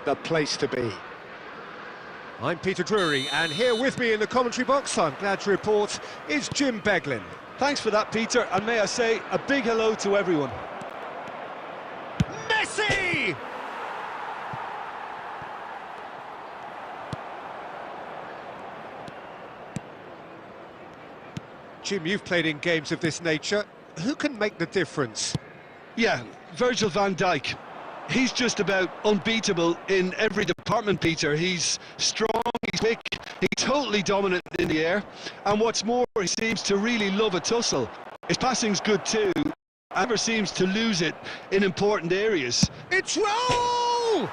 the place to be. I'm Peter Drury, and here with me in the commentary box, I'm glad to report, is Jim Beglin. Thanks for that, Peter, and may I say a big hello to everyone. Messi! Jim, you've played in games of this nature. Who can make the difference? Yeah, Virgil van Dijk. He's just about unbeatable in every department, Peter. He's strong, he's quick, he's totally dominant in the air. And what's more, he seems to really love a tussle. His passing's good too, never seems to lose it in important areas. It's roll!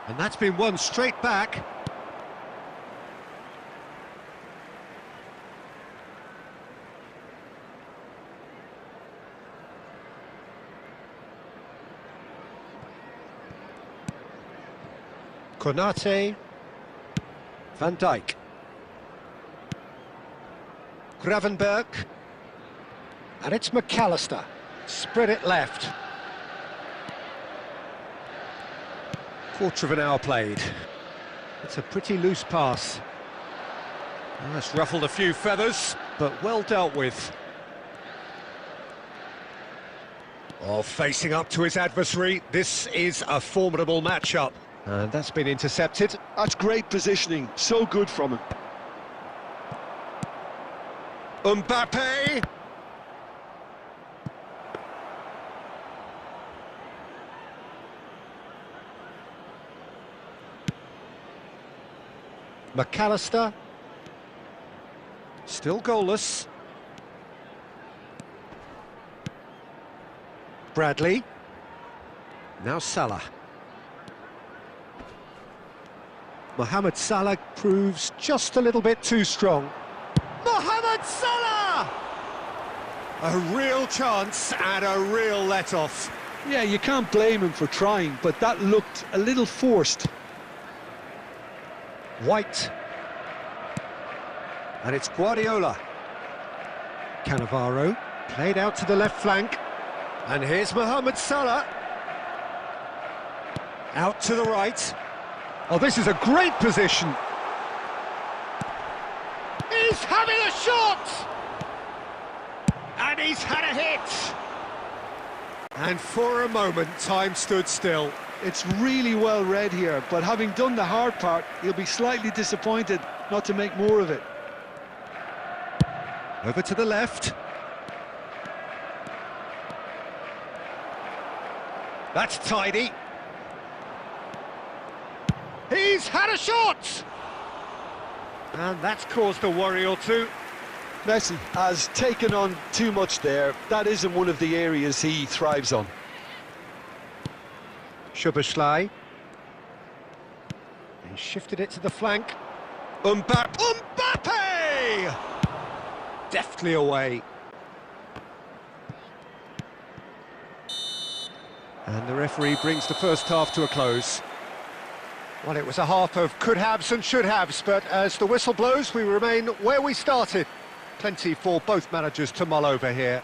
And that's been won straight back. Konate, Van Dijk, Gravenberg, and it's McAllister, spread it left. Quarter of an hour played. It's a pretty loose pass. Well, that's ruffled a few feathers, but well dealt with. Oh, facing up to his adversary, this is a formidable matchup. And that's been intercepted. That's great positioning, so good from him. Mbappe! McAllister. Still goalless. Bradley. Now Salah. Mohamed Salah proves just a little bit too strong. Mohamed Salah! A real chance and a real let-off. Yeah, you can't blame him for trying, but that looked a little forced. White. And it's Guardiola. Cannavaro, played out to the left flank. And here's Mohamed Salah. Out to the right. Oh, this is a great position. He's having a shot! And he's had a hit! And for a moment, time stood still. It's really well read here, but having done the hard part, he'll be slightly disappointed not to make more of it. Over to the left. That's tidy. He's had a shot! And that's caused a worry or two. Messi has taken on too much there. That isn't one of the areas he thrives on. Szoboszlai. He shifted it to the flank. Mbappe! Deftly away. And the referee brings the first half to a close. Well, it was a half of could-haves and should-haves, but as the whistle blows, we remain where we started. Plenty for both managers to mull over here.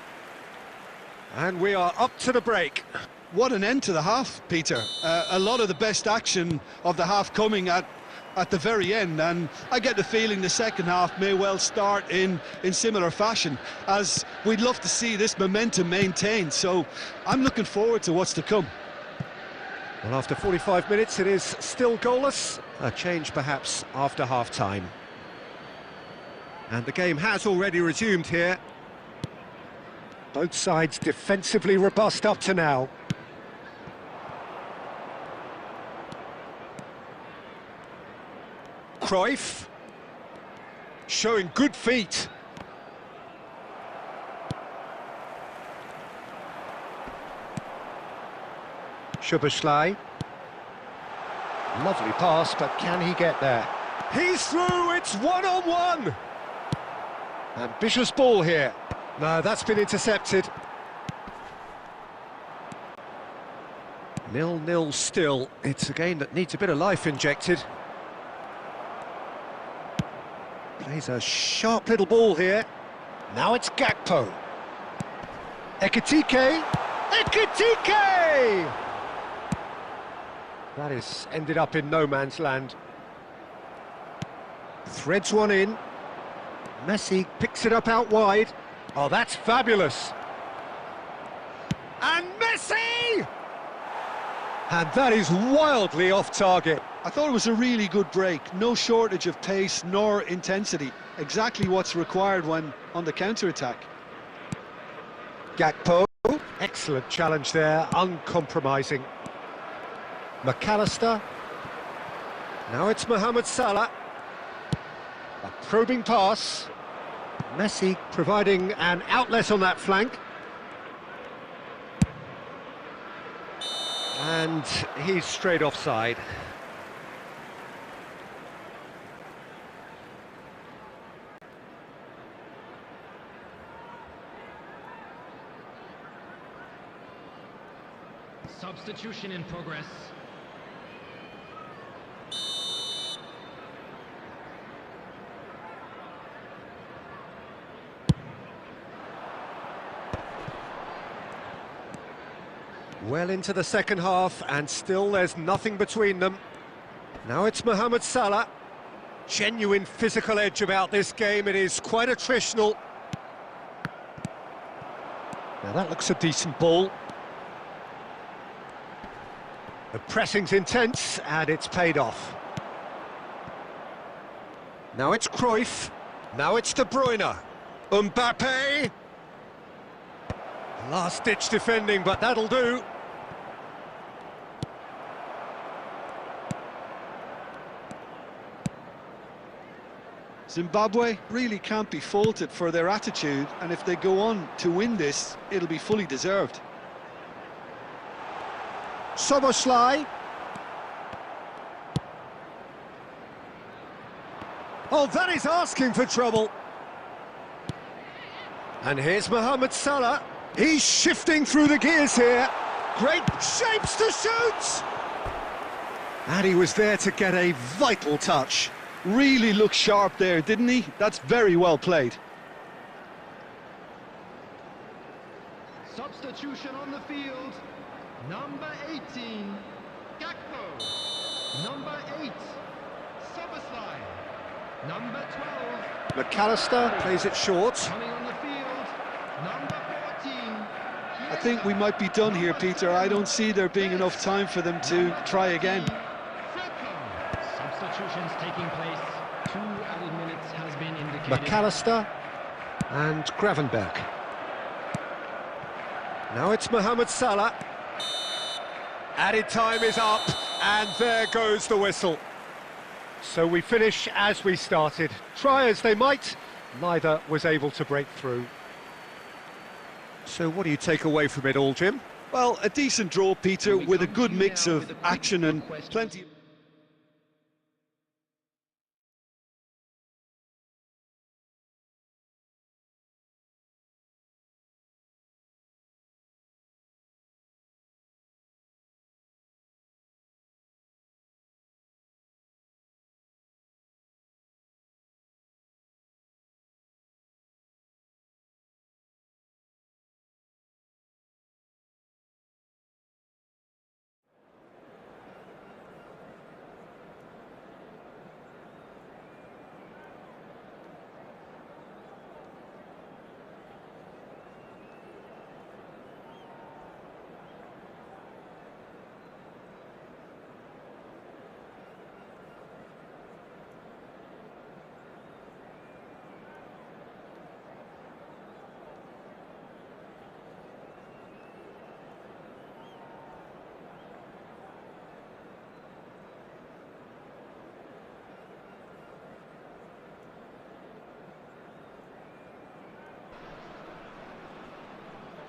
And we are up to the break. What an end to the half, Peter. A lot of the best action of the half coming at the very end, and I get the feeling the second half may well start in similar fashion, as we'd love to see this momentum maintained, so I'm looking forward to what's to come. Well, after 45 minutes, it is still goalless. A change, perhaps, after half-time. And the game has already resumed here. Both sides defensively robust up to now. Cruyff. Showing good feet. Szoboszlai. Lovely pass, but can he get there? He's through, it's one-on-one! Ambitious ball here. No, that's been intercepted. 0-0 still. It's a game that needs a bit of life injected. Plays a sharp little ball here. Now it's Gakpo. Ekitike! Ekitike! That is ended up in no man's land. Threads one in. Messi picks it up out wide. Oh, that's fabulous. And Messi! And that is wildly off target. I thought it was a really good break. No shortage of pace nor intensity. Exactly what's required when on the counter-attack. Gakpo. Excellent challenge there, uncompromising. McAllister. Now it's Mohamed Salah. A probing pass. Messi providing an outlet on that flank. And he's straight offside. Substitution in progress. Well into the second half, and still there's nothing between them. Now it's Mohamed Salah. Genuine physical edge about this game. It is quite attritional. Now that looks a decent ball. The pressing's intense, and it's paid off. Now it's Cruyff. Now it's De Bruyne. Mbappe. Last-ditch defending, but that'll do. Zimbabwe really can't be faulted for their attitude, and if they go on to win this, it'll be fully deserved. Soboslai. Oh, that is asking for trouble. And here's Mohamed Salah. He's shifting through the gears here. Great shapes to shoot! And he was there to get a vital touch. Really looked sharp there, didn't he? That's very well played. Substitution on the field. Number 18, Gakpo. Number 8, Soboslai. Number 12. McAllister plays it short. Coming on the field, number 14. I think we might be done here, Peter. I don't see there being enough time for them to try again. Substitutions taking place. 2 added minutes has been indicated. McAllister and Gravenberg. Now it's Mohamed Salah. Added time is up, and there goes the whistle. So we finish as we started. Try as they might, neither was able to break through. So what do you take away from it all, Jim? Well, a decent draw, Peter, with a good mix of action and plenty...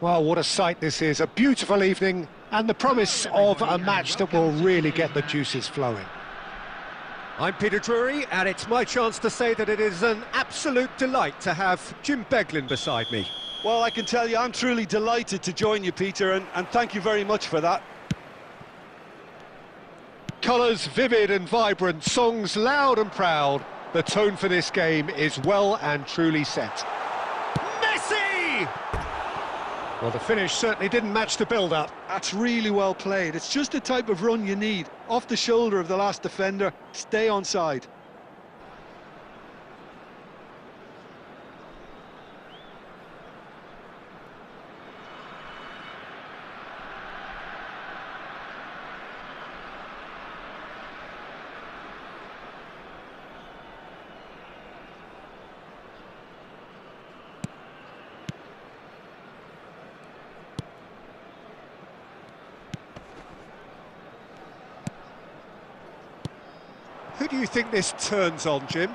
Well, what a sight this is. A beautiful evening and the promise of a match that will really get the juices flowing. I'm Peter Drury, and it's my chance to say that it is an absolute delight to have Jim Beglin beside me. Well, I can tell you, I'm truly delighted to join you, Peter, and thank you very much for that. Colours vivid and vibrant, songs loud and proud. The tone for this game is well and truly set. Messi! Well, the finish certainly didn't match the build-up. That's really well played. It's just the type of run you need. Off the shoulder of the last defender, stay onside. Who do you think this turns on, Jim?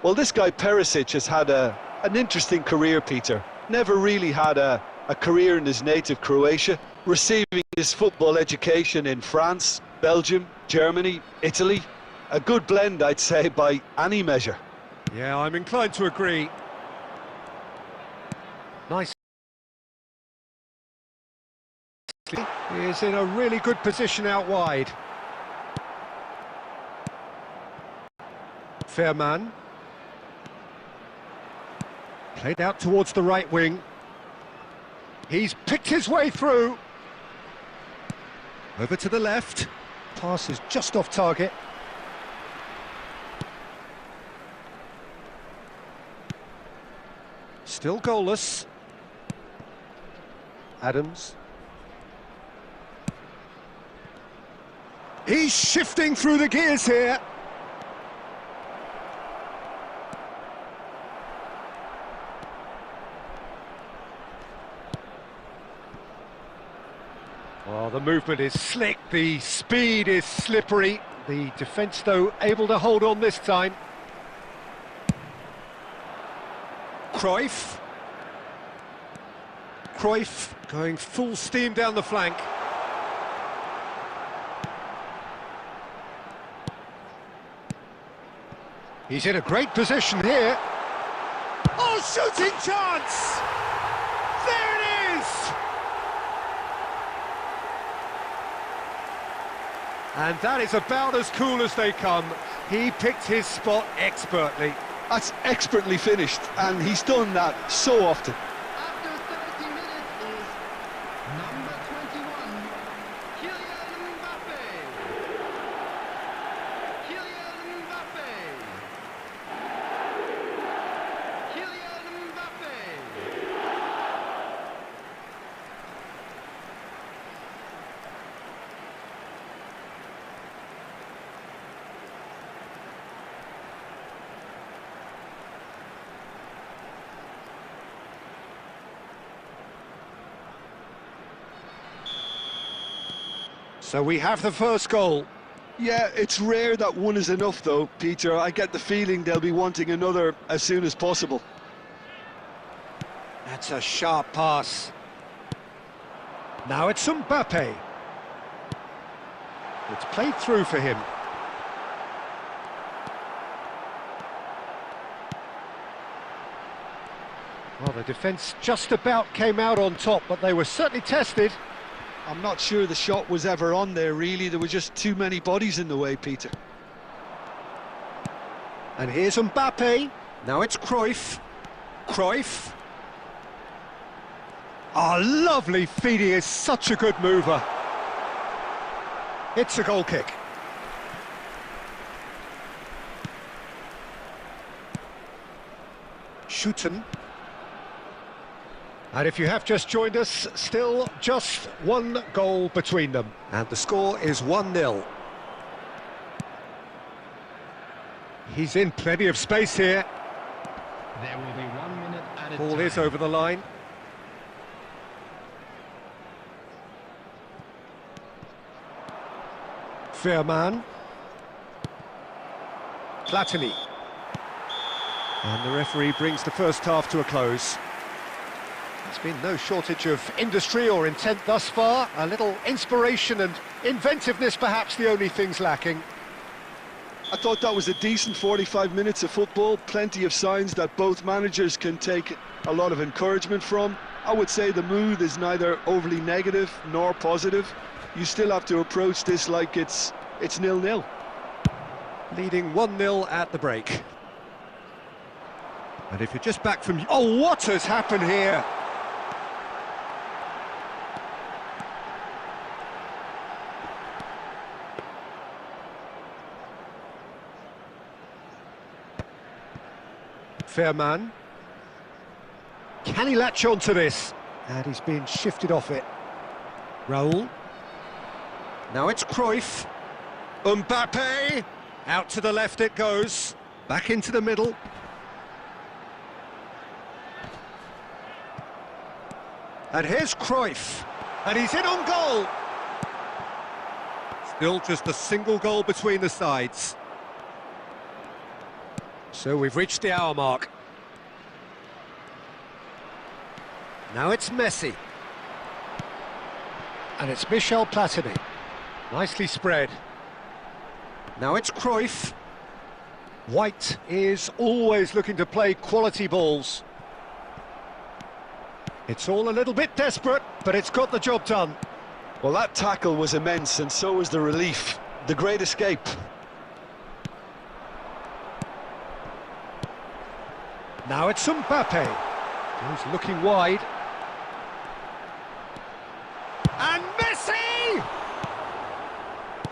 Well, this guy Perisic has had an interesting career, Peter. Never really had a career in his native Croatia, receiving his football education in France, Belgium, Germany, Italy. A good blend, I'd say, by any measure. Yeah, I'm inclined to agree. Nice. He is in a really good position out wide. Fair man. Played out towards the right wing. He's picked his way through. Over to the left. Pass is just off target. Still goalless. Adams. He's shifting through the gears here. Well, the movement is slick, the speed is slippery. The defence, though, able to hold on this time. Cruyff going full steam down the flank. He's in a great position here. Oh, shooting chance! There it is! And that is about as cool as they come. He picked his spot expertly. That's expertly finished, and he's done that so often. After 30 minutes is number 21, Kylian Mbappe. Kylian Mbappe. Kylian Mbappe. So we have the first goal. Yeah, it's rare that one is enough, though, Peter. I get the feeling they'll be wanting another as soon as possible. That's a sharp pass. Now it's Mbappe. It's played through for him. Well, the defence just about came out on top, but they were certainly tested. I'm not sure the shot was ever on there, really. There were just too many bodies in the way, Peter. And here's Mbappe. Now it's Cruyff. Cruyff. Oh, lovely feed. He is such a good mover. It's a goal kick. Shooten. And if you have just joined us, still just one goal between them. And the score is 1-0. He's in plenty of space here. There will be 1 minute at a time. Ball is over the line. Fair man. Platini. And the referee brings the first half to a close. There's been no shortage of industry or intent thus far. A little inspiration and inventiveness, perhaps the only things lacking. I thought that was a decent 45 minutes of football. Plenty of signs that both managers can take a lot of encouragement from. I would say the mood is neither overly negative nor positive. You still have to approach this like it's 0-0. Leading 1-0 at the break. And if you're just back from... Oh, what has happened here? fair man. Can he latch on to this? And he's being shifted off it. Raul. Now it's Cruyff. Mbappe. Out to the left it goes. Back into the middle. And here's Cruyff. And he's in on goal. Still just a single goal between the sides. So we've reached the hour mark. Now it's Messi. And it's Michel Platini. Nicely spread. Now it's Cruyff. White is always looking to play quality balls. It's all a little bit desperate, but it's got the job done. Well, that tackle was immense, and so was the relief. The great escape. Now it's Mbappe. He's looking wide. And Messi!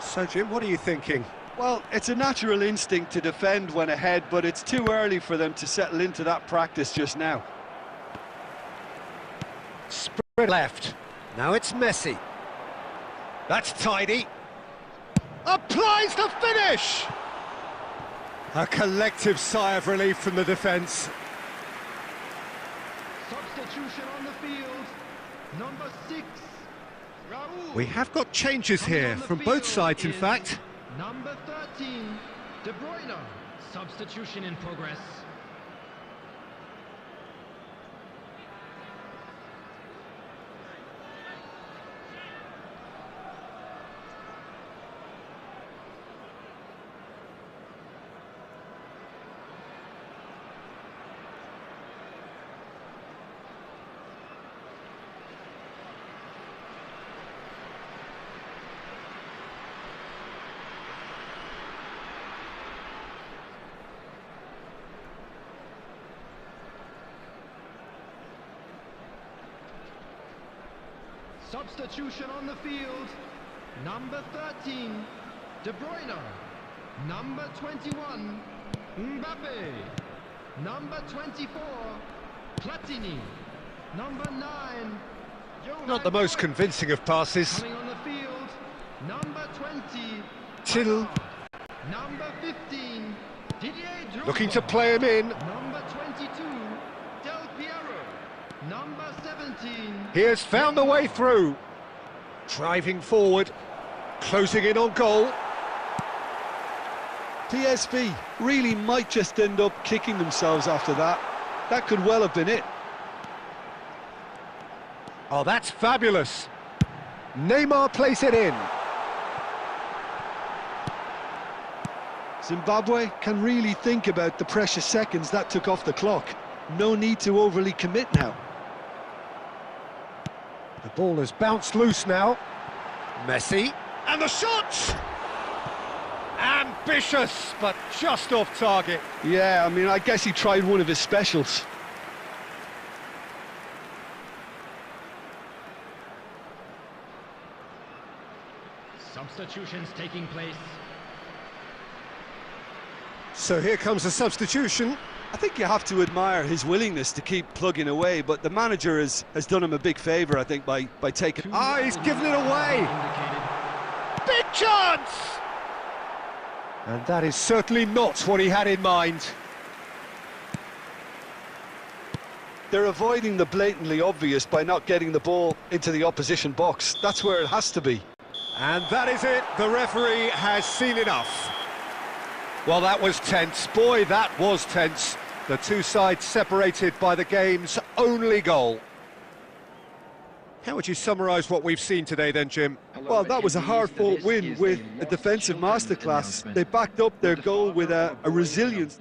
So, Jim, what are you thinking? Well, it's a natural instinct to defend when ahead, but it's too early for them to settle into that practice just now. Spread left. Now it's Messi. That's tidy. Applies the finish! A collective sigh of relief from the defence. Substitution on the field. Number 6. Raul. We have got changes Coming here on the from field both sides, in is fact. Number 13. De Bruyne. Substitution in progress. Substitution on the field. Number 13, De Bruyne. Number 21, Mbappe. Number 24, Platini. Number 9, Not the most convincing of passes. coming on the field. Number 20, Till number 15, Didier Drogba. looking to play him in. Number 22, Del Piero. Number 17. He has found the way through. Driving forward. Closing in on goal. PSV really might just end up kicking themselves after that. That could well have been it. Oh, that's fabulous. Neymar plays it in. Zimbabwe can really think about the precious seconds that took off the clock. No need to overly commit now. The ball has bounced loose now. Messi. And the shot! Ambitious, but just off target. Yeah, I mean, I guess he tried one of his specials. Substitutions taking place. So here comes a substitution. I think you have to admire his willingness to keep plugging away, but the manager has done him a big favour, I think, by taking... Ah, he's given it away. Indicated. Big chance! And that is certainly not what he had in mind. They're avoiding the blatantly obvious by not getting the ball into the opposition box. That's where it has to be. And that is it. The referee has seen enough. Well, that was tense. Boy, that was tense. The two sides separated by the game's only goal. How would you summarise what we've seen today then, Jim? Well, that was a hard-fought win with a defensive masterclass. They backed up their goal with a resilience.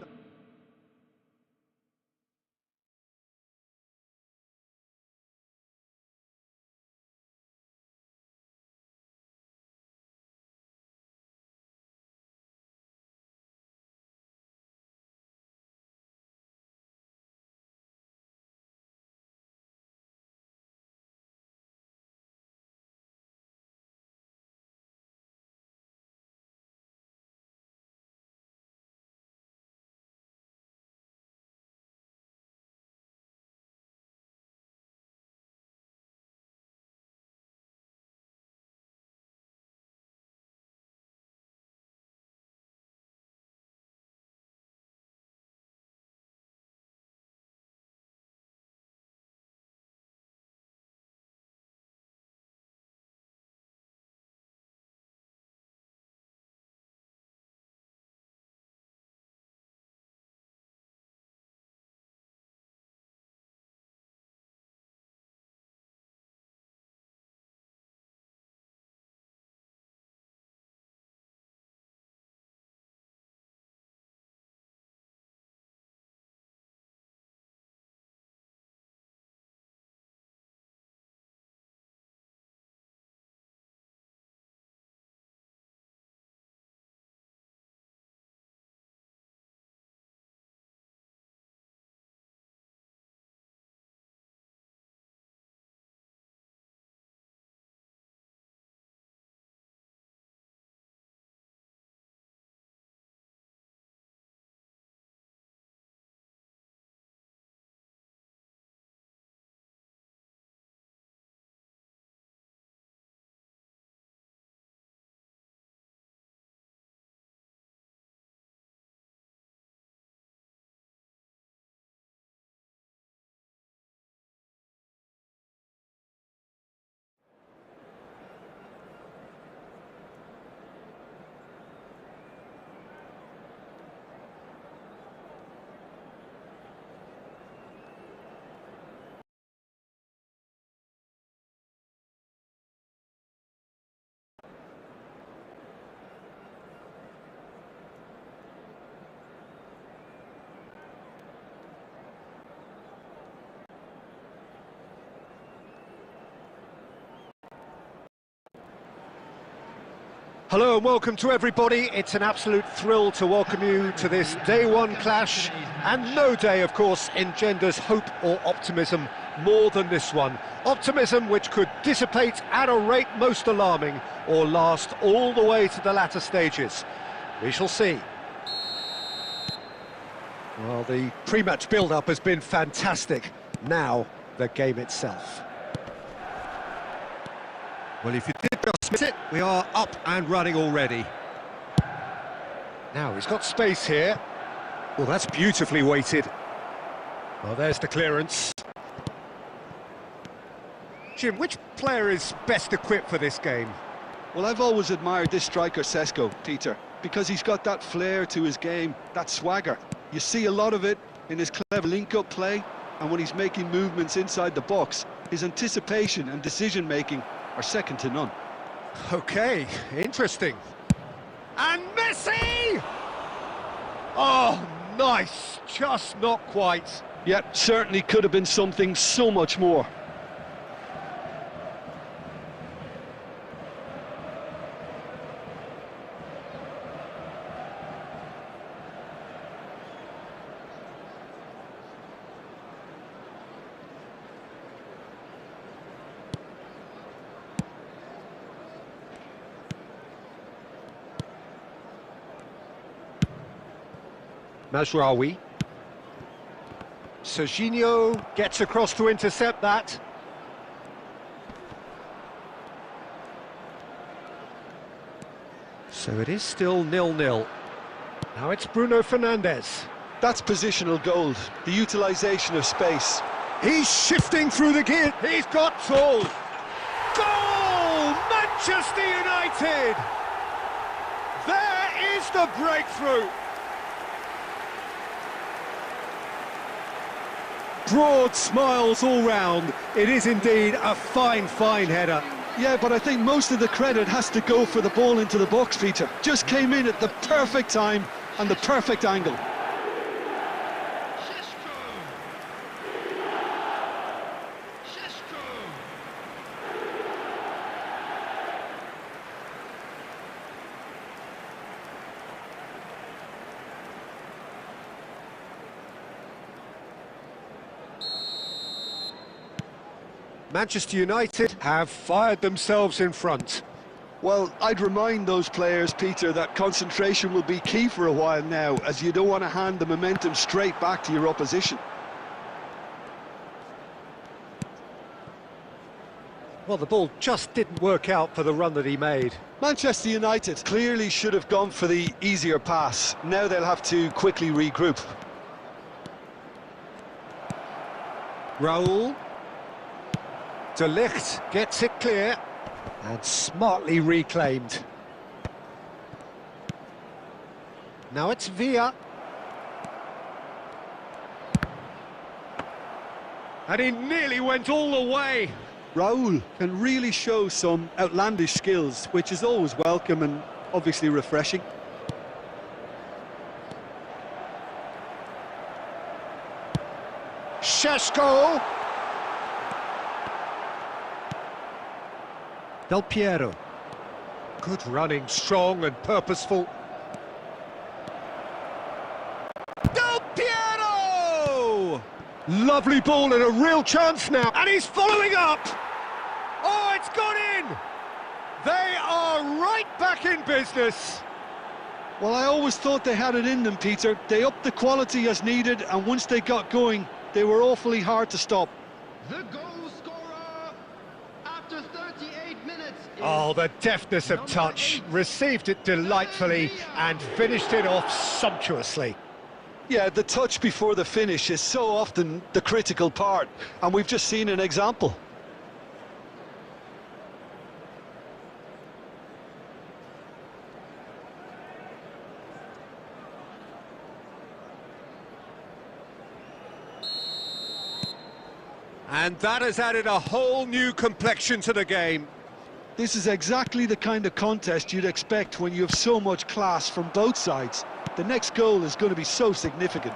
Hello and welcome to everybody. It's an absolute thrill to welcome you to this day one clash, and no day, of course, engenders hope or optimism more than this one. Optimism which could dissipate at a rate most alarming or last all the way to the latter stages. We shall see. Well, the pre-match build-up has been fantastic. Now, the game itself. Well, if you did just miss it, we are up and running already. Now, he's got space here. Well, that's beautifully weighted. Well, there's the clearance. Jim, which player is best equipped for this game? Well, I've always admired this striker, Sesko, Peter, because he's got that flair to his game, that swagger. You see a lot of it in his clever link-up play, and when he's making movements inside the box, his anticipation and decision-making are second to none. Okay, interesting. And Messi! Oh, nice, just not quite. Yep, certainly could have been something so much more. Mazraoui. Serginho gets across to intercept that. So it is still 0-0. Now it's Bruno Fernandes. That's positional gold, the utilisation of space. He's shifting through the gear. He's got tall. Goal! Manchester United! There is the breakthrough. Broad smiles all round. It is indeed a fine, fine header. Yeah, but I think most of the credit has to go for the ball into the box, Peter. Just came in at the perfect time and the perfect angle. Manchester United have fired themselves in front. Well, I'd remind those players, Peter, that concentration will be key for a while now, as you don't want to hand the momentum straight back to your opposition. Well, the ball just didn't work out for the run that he made. Manchester United clearly should have gone for the easier pass. Now they'll have to quickly regroup. Raul. De Ligt gets it clear and smartly reclaimed. Now it's Villa. And he nearly went all the way. Raul can really show some outlandish skills, which is always welcome and obviously refreshing. Sesko. Del Piero. Good running, strong and purposeful. Del Piero! Lovely ball and a real chance now. And he's following up. Oh, it's gone in. They are right back in business. Well, I always thought they had it in them, Peter. They upped the quality as needed, and once they got going, they were awfully hard to stop. The goal scorer after 38 minutes. Oh, the deftness of touch. Received it delightfully and finished it off sumptuously. Yeah, the touch before the finish is so often the critical part, and we've just seen an example. And that has added a whole new complexion to the game. This is exactly the kind of contest you'd expect when you have so much class from both sides. The next goal is going to be so significant.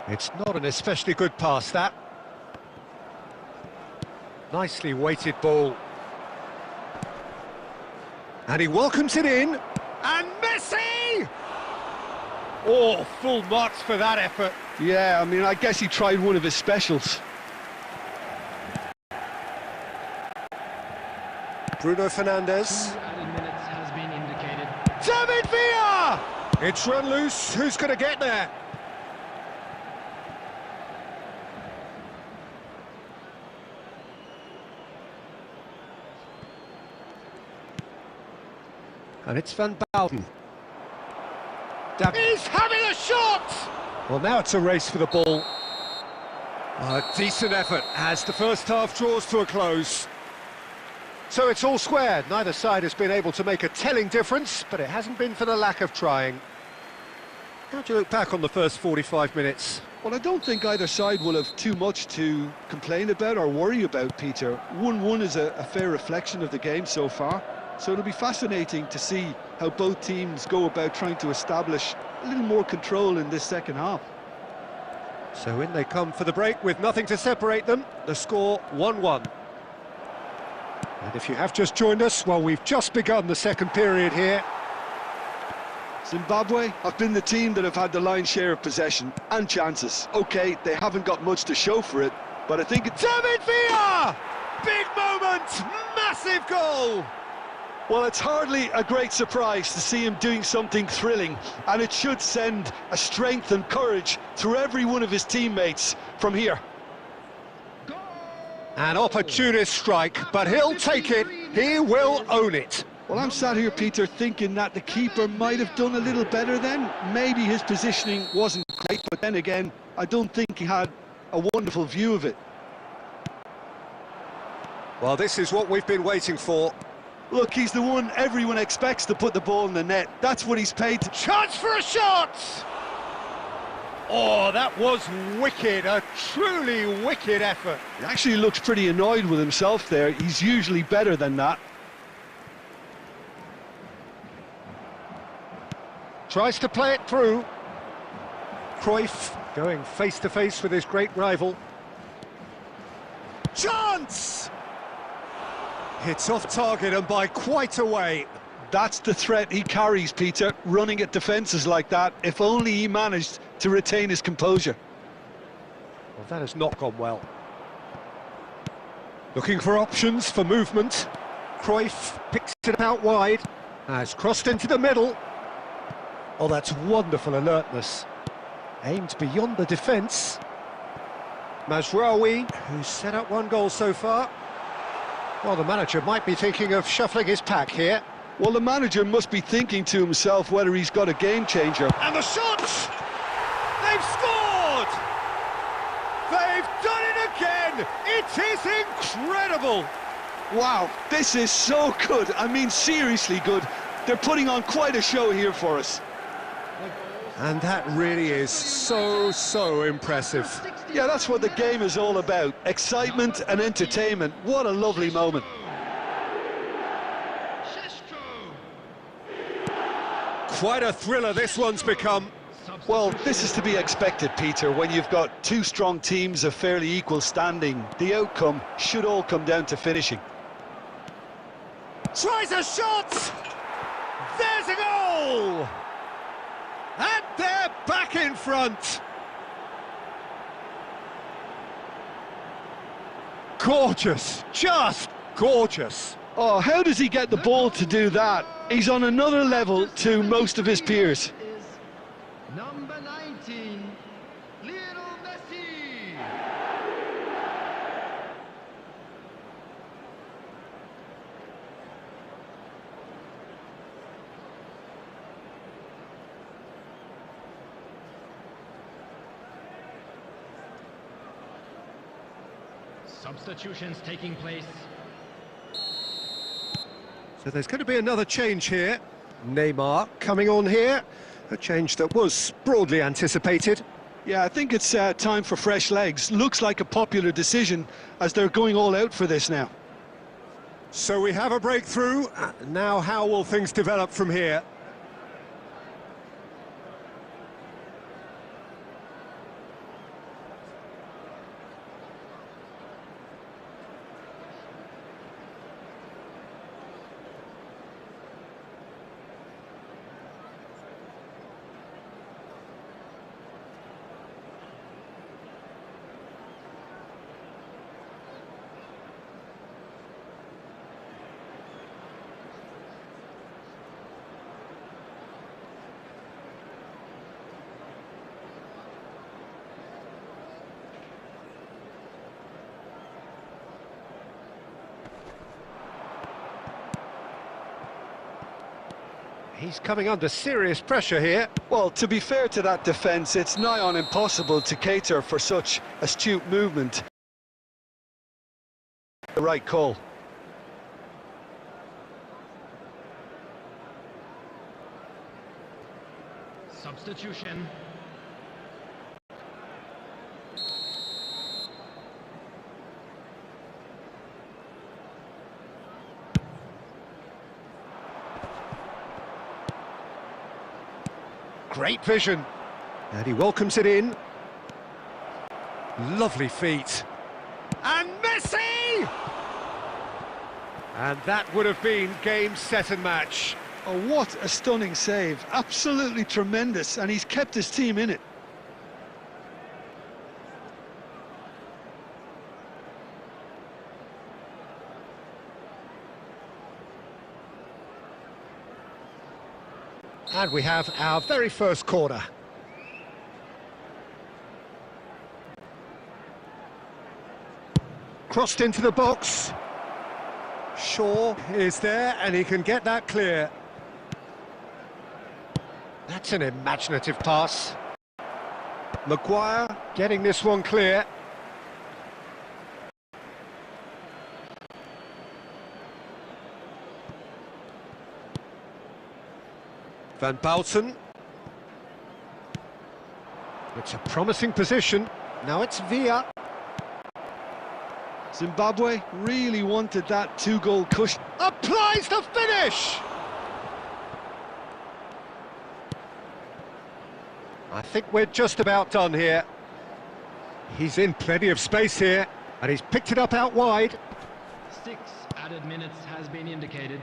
It's not an especially good pass, that. Nicely weighted ball. And he welcomes it in. And Messi! Oh, full marks for that effort. Yeah, I mean, I guess he tried one of his specials. Bruno Fernandes. 2 added minutes has been indicated. David Villa! It's run loose. Who's going to get there? And it's Van Baalden. He's having a shot! Well, now it's a race for the ball. A decent effort as the first half draws to a close. So it's all square. Neither side has been able to make a telling difference, but it hasn't been for the lack of trying. How do you look back on the first 45 minutes? Well, I don't think either side will have too much to complain about or worry about, Peter. 1-1 is a fair reflection of the game so far. So it'll be fascinating to see how both teams go about trying to establish a little more control in this second half. So in they come for the break with nothing to separate them. The score 1-1. And if you have just joined us, well, we've just begun the second period here. Zimbabwe have been the team that have had the lion's share of possession and chances. OK, they haven't got much to show for it, but I think it's... David Villa! Big moment! Massive goal! Well, it's hardly a great surprise to see him doing something thrilling, and it should send a strength and courage through every one of his teammates from here. An opportunist strike, but he'll take it. He will own it. Well, I'm sat here, Peter, thinking that the keeper might have done a little better then. Maybe his positioning wasn't great, but then again, I don't think he had a wonderful view of it. Well, this is what we've been waiting for. Look, he's the one everyone expects to put the ball in the net. That's what he's paid to... Chance for a shot! Oh, that was wicked, a truly wicked effort. He actually looks pretty annoyed with himself there. He's usually better than that. Tries to play it through. Cruyff going face-to-face with his great rival. Chance! It's off target and by quite a way. That's the threat he carries, Peter, running at defences like that. If only he managed to retain his composure. Well, that has not gone well. Looking for options for movement. Cruyff picks it out wide. Has crossed into the middle. Oh, that's wonderful alertness. Aimed beyond the defence. Mazraoui, who's set up one goal so far. Well, the manager might be thinking of shuffling his pack here. Well, the manager must be thinking to himself whether he's got a game changer. And the shot! They've scored! They've done it again! It is incredible! Wow, this is so good. I mean, seriously good. They're putting on quite a show here for us. And that really is so impressive. Yeah, that's what the game is all about. Excitement and entertainment. What a lovely moment. Quite a thriller this one's become. Well, this is to be expected, Peter, when you've got two strong teams of fairly equal standing. The outcome should all come down to finishing. Tries a shot! There's a goal! And they're back in front! Gorgeous, just gorgeous. Oh, how does he get the ball to do that? He's on another level to most of his peers. Number 19, Lionel Messi. Substitutions taking place. So there's going to be another change here. Neymar coming on here. A change that was broadly anticipated. Yeah, I think it's time for fresh legs. Looks like a popular decision as they're going all out for this now. So we have a breakthrough. Now how will things develop from here? He's coming under serious pressure here. Well, to be fair to that defence, it's nigh on impossible to cater for such astute movement. The right call. Substitution. Great vision. And he welcomes it in. Lovely feet. And Messi! And that would have been game, set and match. Oh, what a stunning save. Absolutely tremendous, and he's kept his team in it. And we have our very first corner. Crossed into the box. Shaw is there, and he can get that clear. That's an imaginative pass. Maguire getting this one clear. Van Bouten. It's a promising position. Now it's Villa. Zimbabwe really wanted that two-goal cushion. Applies the finish! I think we're just about done here. He's in plenty of space here, and he's picked it up out wide. 6 added minutes has been indicated.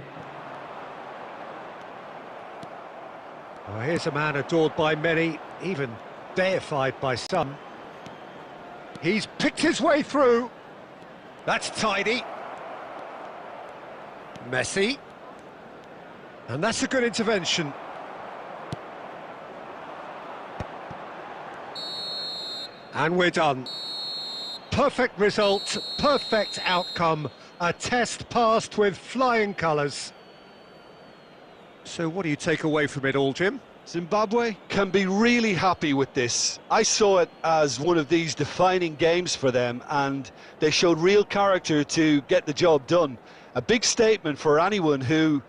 Oh, here's a man adored by many, even deified by some. He's picked his way through. That's tidy. Messi. And that's a good intervention. And we're done. Perfect result, perfect outcome. A test passed with flying colours. So what do you take away from it all, Jim? Zimbabwe can be really happy with this. I saw it as one of these defining games for them, and they showed real character to get the job done. A big statement for anyone who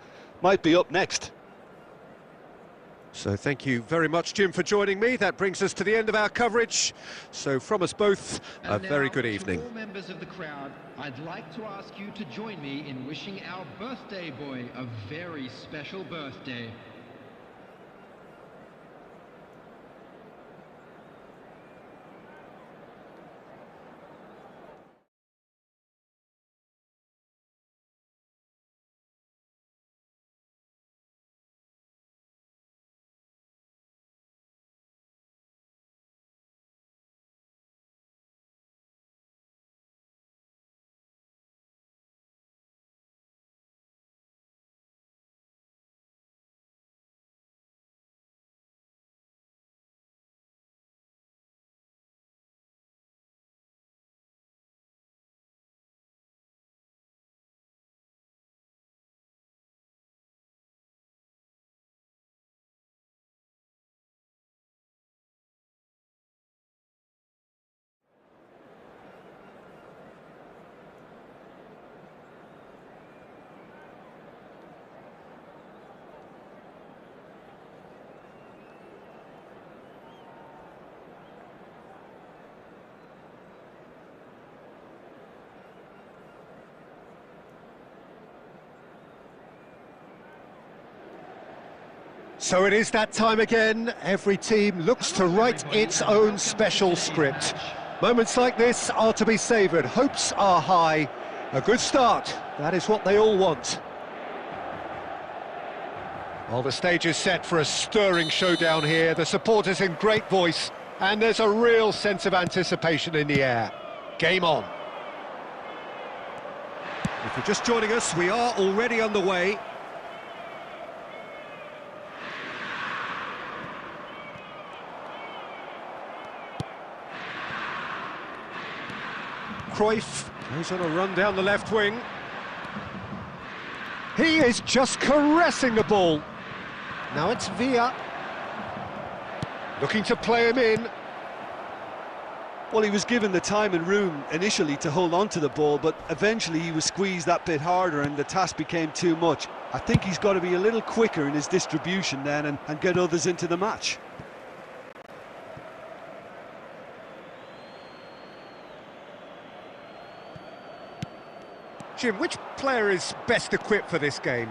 might be up next. So thank you very much, Jim, for joining me. That brings us to the end of our coverage. So from us both, a very good evening. To all members of the crowd, I'd like to ask you to join me in wishing our birthday boy a very special birthday. So it is that time again. Every team looks to write its own special script. Moments like this are to be savoured. Hopes are high. A good start. That is what they all want. Well, the stage is set for a stirring showdown here. The supporters in great voice, and there's a real sense of anticipation in the air. Game on. If you're just joining us, we are already underway. Cruyff goes on a run down the left wing. He is just caressing the ball. Now it's Villa. Looking to play him in. Well, he was given the time and room initially to hold on to the ball, but eventually he was squeezed that bit harder and the task became too much. I think he's got to be a little quicker in his distribution then and get others into the match. Jim, which player is best equipped for this game?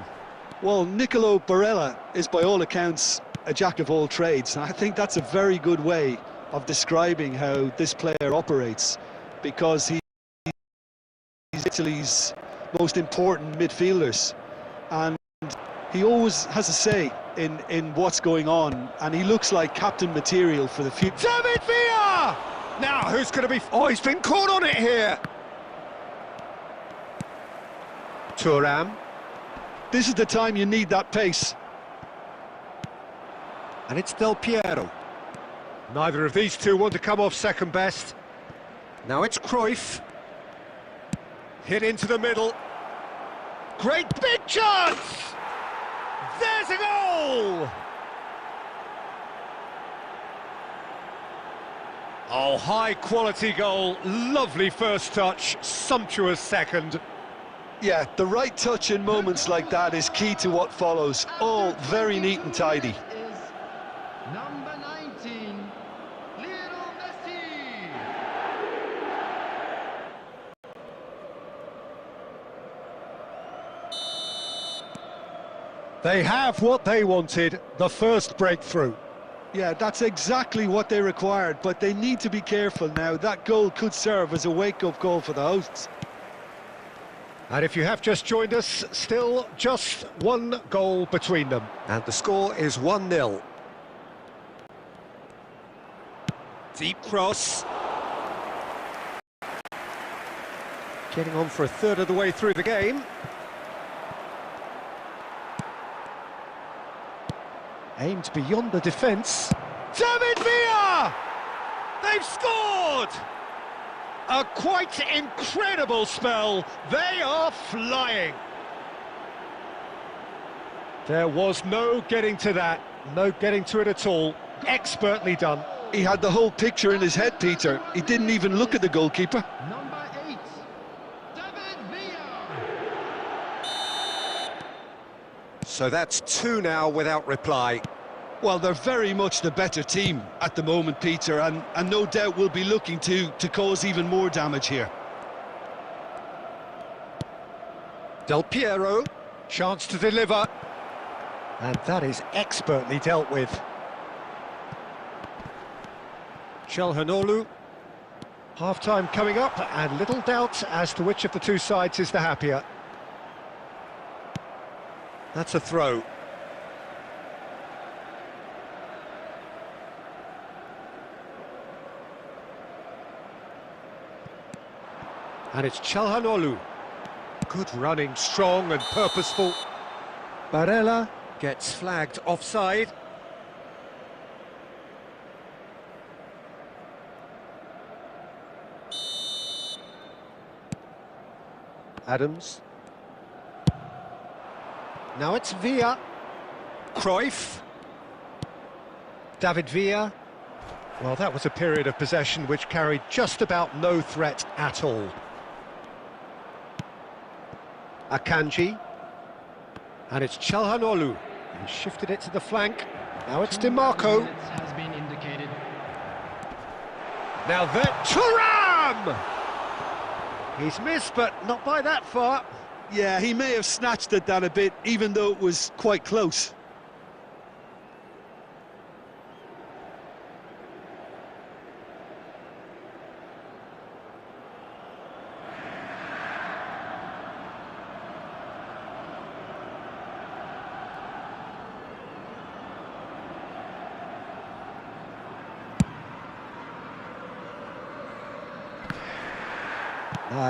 Well, Nicolo Barella is by all accounts a jack of all trades, and I think that's a very good way of describing how this player operates, because he's Italy's most important midfielders, and he always has a say in what's going on, and he looks like captain material for the future. David Villa! Now, who's going to be... Oh, he's been caught on it here! Thuram. This is the time you need that pace. And it's Del Piero. Neither of these two want to come off second best. Now it's Cruyff. Hit into the middle. Great big chance! There's a goal! Oh, high quality goal. Lovely first touch, sumptuous second. Yeah, the right touch in moments like that is key to what follows. All very neat and tidy. Is number 19, Lionel Messi. They have what they wanted, the first breakthrough. Yeah, that's exactly what they required, but they need to be careful now. That goal could serve as a wake-up call for the hosts. And if you have just joined us, still just one goal between them. And the score is 1-0. Deep cross. Getting on for a third of the way through the game. Aimed beyond the defence. David Villa! They've scored! A quite incredible spell. They are flying. There was no getting to that. No getting to it at all. Expertly done. He had the whole picture in his head, Peter. He didn't even look at the goalkeeper. Number 8, David Villa. So that's 2 now without reply. Well, they're very much the better team at the moment, Peter, and no doubt will be looking to cause even more damage here. Del Piero, chance to deliver. And that is expertly dealt with. Çalhanoğlu. Half-time coming up, and little doubt as to which of the two sides is the happier. That's a throw. And it's Çalhanoğlu. Good running, strong and purposeful. Barella gets flagged offside. Adams. Now it's Villa. Cruyff. David Villa. Well, that was a period of possession which carried just about no threat at all. Akanji. And it's Çalhanoğlu. He shifted it to the flank. Now it's DiMarco. Has been indicated. Now that Thuram! He's missed, but not by that far. Yeah, he may have snatched at that a bit, even though it was quite close.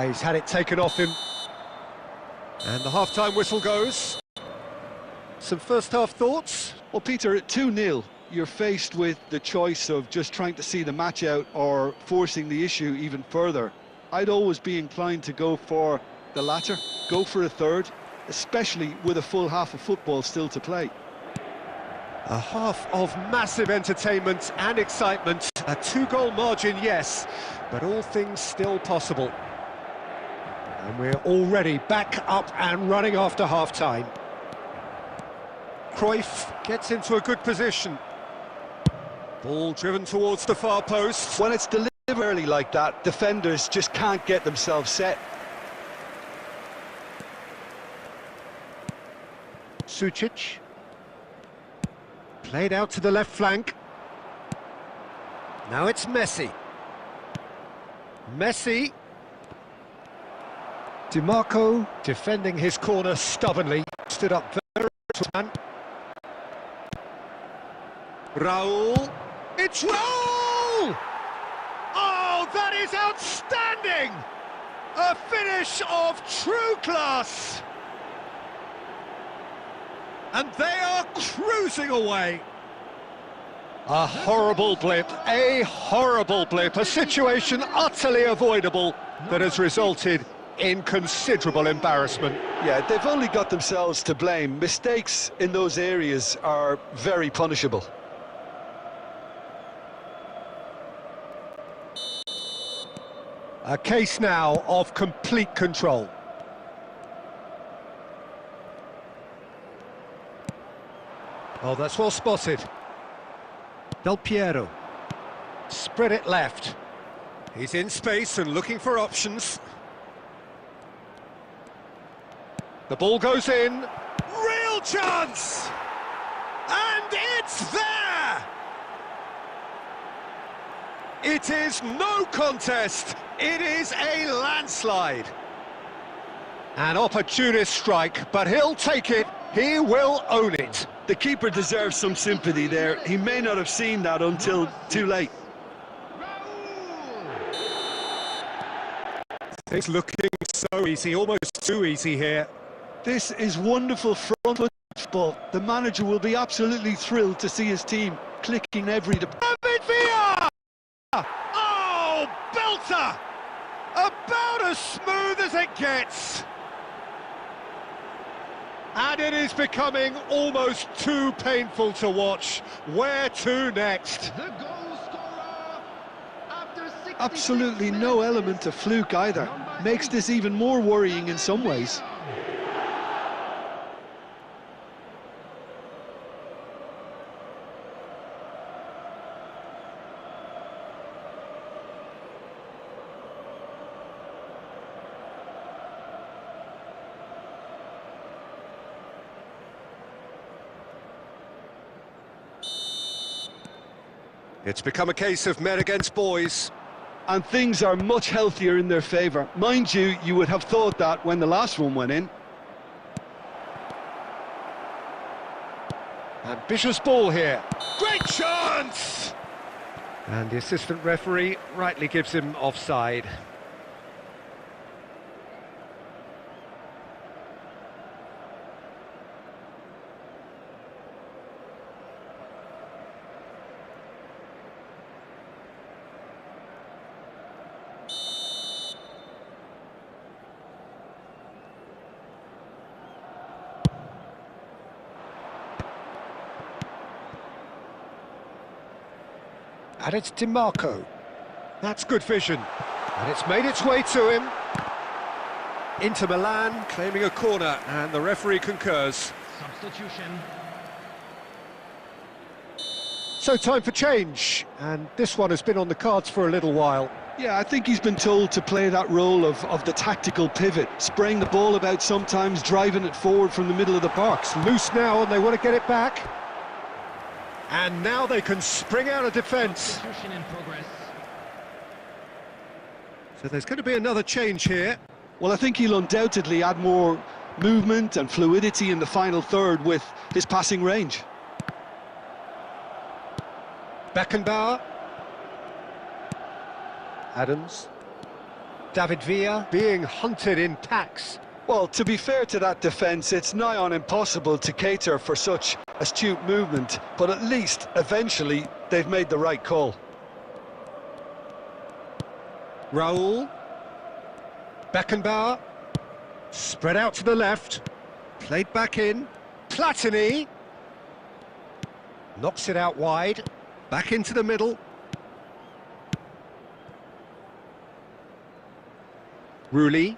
He's had it taken off him. And the half-time whistle goes. Some first-half thoughts? Well, Peter, at 2-0, you're faced with the choice of just trying to see the match out or forcing the issue even further. I'd always be inclined to go for the latter, go for a third, especially with a full half of football still to play. A half of massive entertainment and excitement. A two-goal margin, yes, but all things still possible. And we're already back up and running after half-time. Cruyff gets into a good position. Ball driven towards the far post. When it's delivered early like that, defenders just can't get themselves set. Sucic. Played out to the left flank. Now it's Messi. Messi. DiMarco defending his corner stubbornly. Stood up very well. Raul. It's Raul! Oh, that is outstanding! A finish of true class! And they are cruising away. A horrible blip, a situation utterly avoidable that has resulted in considerable embarrassment. Yeah, they've only got themselves to blame. Mistakes in those areas are very punishable. A case now of complete control. Oh, that's well spotted. Del Piero. Spread it left. He's in space and looking for options. The ball goes in. Real chance! And it's there! It is no contest. It is a landslide. An opportunist strike, but he'll take it. He will own it. The keeper deserves some sympathy there. He may not have seen that until too late. It's looking so easy, almost too easy here. This is wonderful front-foot football. The manager will be absolutely thrilled to see his team clicking every... David Villa! Oh, belter! About as smooth as it gets. And it is becoming almost too painful to watch. Where to next? The goal scorer after 66 Absolutely no element of fluke either. Makes this even more worrying in some ways. It's become a case of men against boys. And things are much healthier in their favour. Mind you, you would have thought that when the last one went in. Ambitious ball here. Great chance! And the assistant referee rightly gives him offside. And it's DiMarco. That's good vision. And it's made its way to him. Inter Milan claiming a corner, and the referee concurs. Substitution. So time for change, and this one has been on the cards for a little while. Yeah, I think he's been told to play that role of the tactical pivot, spraying the ball about sometimes, driving it forward from the middle of the park. It's loose now, and they want to get it back. And now they can spring out of defence. Substitution in progress. So there's going to be another change here. Well, I think he'll undoubtedly add more movement and fluidity in the final third with his passing range. Beckenbauer. Adams. David Villa being hunted in packs. Well, to be fair to that defence, it's nigh on impossible to cater for such astute movement, but at least, eventually, they've made the right call. Raul. Beckenbauer. Spread out to the left. Played back in. Platini. Knocks it out wide. Back into the middle. Rooley.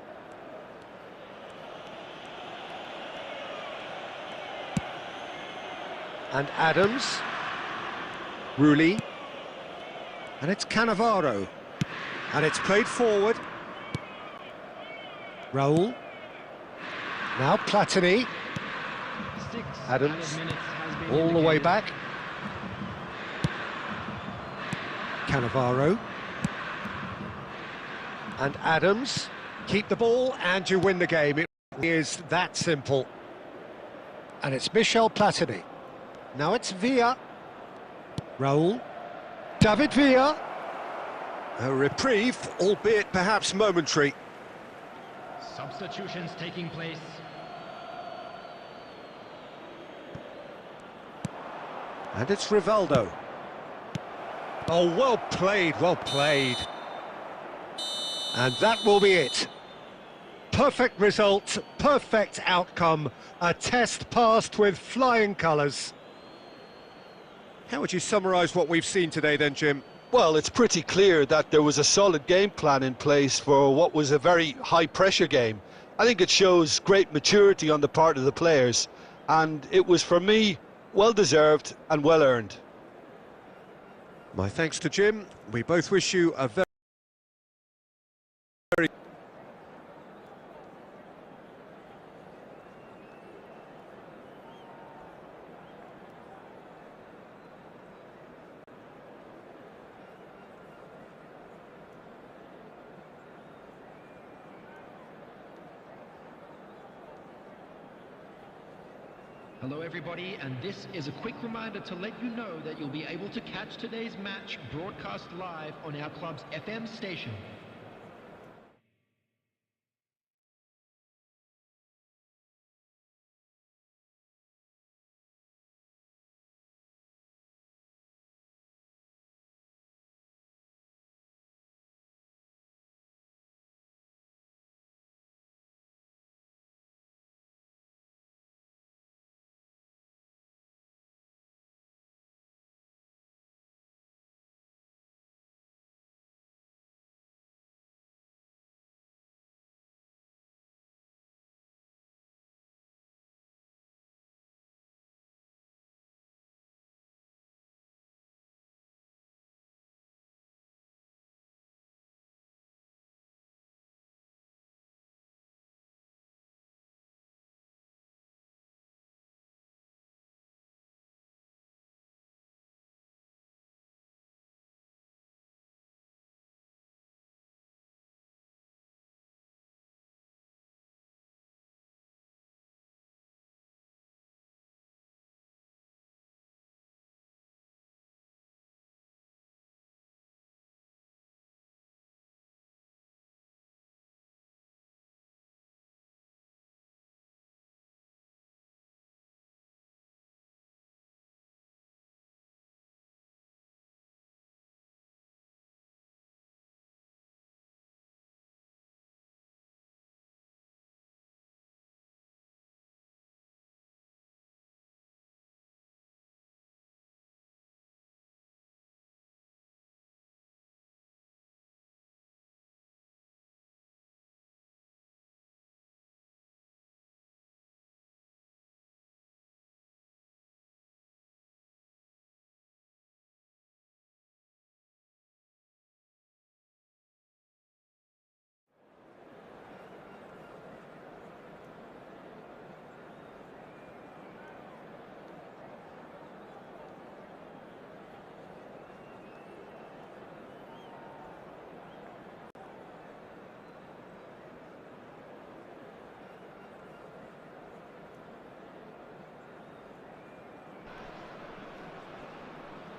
And Adams. Rooley. And it's Cannavaro. And it's played forward. Raul. Now Platini. Adams. All the way back. Cannavaro. And Adams. Keep the ball and you win the game. It is that simple. And it's Michel Platini. Now it's Villa. Raul. David Villa. A reprieve, albeit perhaps momentary. Substitutions taking place. And it's Rivaldo. Oh, well played, well played. And that will be it. Perfect result, perfect outcome. A test passed with flying colours. How would you summarise what we've seen today then, Jim? Well, it's pretty clear that there was a solid game plan in place for what was a very high-pressure game. I think it shows great maturity on the part of the players, and it was, for me, well-deserved and well-earned. My thanks to Jim. We both wish you a very... Hello everybody, and this is a quick reminder to let you know that you'll be able to catch today's match broadcast live on our club's FM station.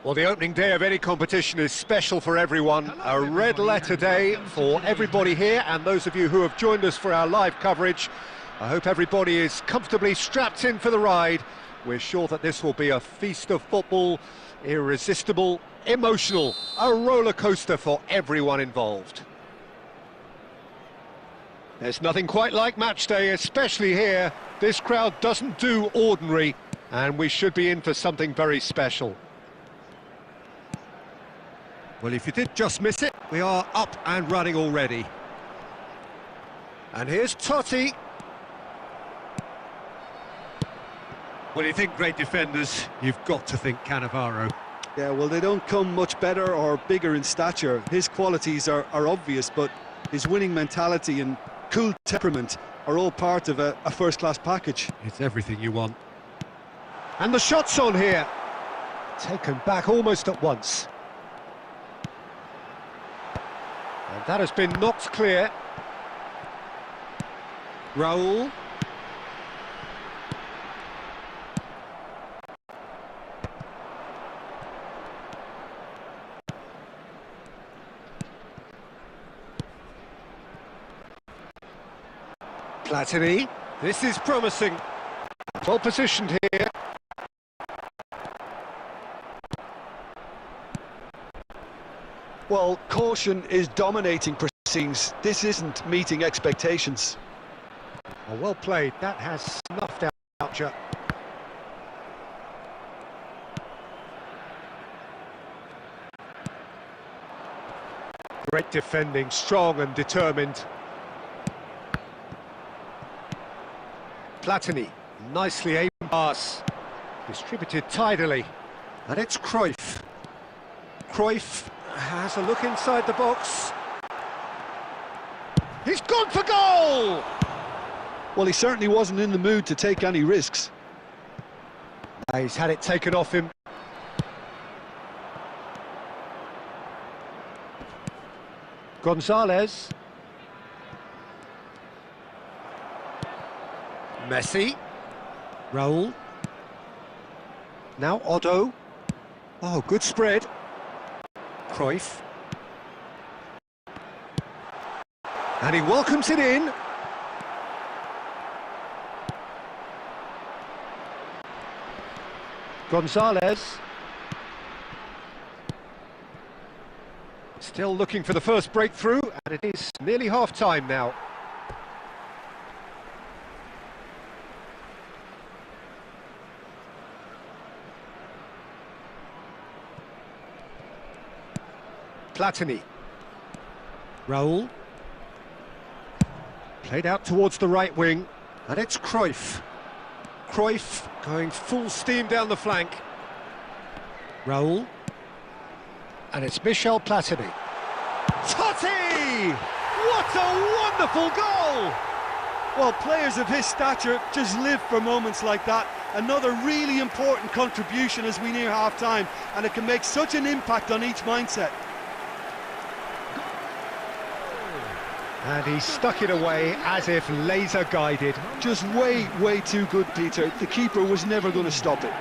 Well, the opening day of any competition is special for everyone. A red letter day for everybody here, and those of you who have joined us for our live coverage. I hope everybody is comfortably strapped in for the ride. We're sure that this will be a feast of football, irresistible, emotional, a roller coaster for everyone involved. There's nothing quite like match day, especially here. This crowd doesn't do ordinary. And we should be in for something very special. Well, if you did just miss it, we are up and running already. And here's Totti. When you think great defenders, you've got to think Cannavaro. Yeah, well, they don't come much better or bigger in stature. His qualities are obvious, but his winning mentality and cool temperament are all part of a first-class package. It's everything you want. And the shot's on here. Taken back almost at once. And that has been knocked clear. Raul. Platini. This is promising. Well positioned here. Well, caution is dominating proceedings. This isn't meeting expectations. Oh, well played. That has snuffed out Archer. Great defending, strong and determined. Platini, nicely aimed pass. Distributed tidily. And it's Cruyff. Cruyff has a look inside the box. He's gone for goal! Well, he certainly wasn't in the mood to take any risks. He's had it taken off him. Gonzalez. Messi. Raul. Now Otto. Oh, good spread. Cruyff. And he welcomes it in. Gonzalez. Still looking for the first breakthrough, and it is nearly half-time now. Platini. Raul. Played out towards the right wing, and it's Cruyff. Cruyff going full steam down the flank. Raul. And it's Michel Platini. Totti! What a wonderful goal! Well, players of his stature just live for moments like that. Another really important contribution as we near half-time, and it can make such an impact on each mindset. And he stuck it away as if laser-guided. Just way too good, Peter. The keeper was never going to stop it.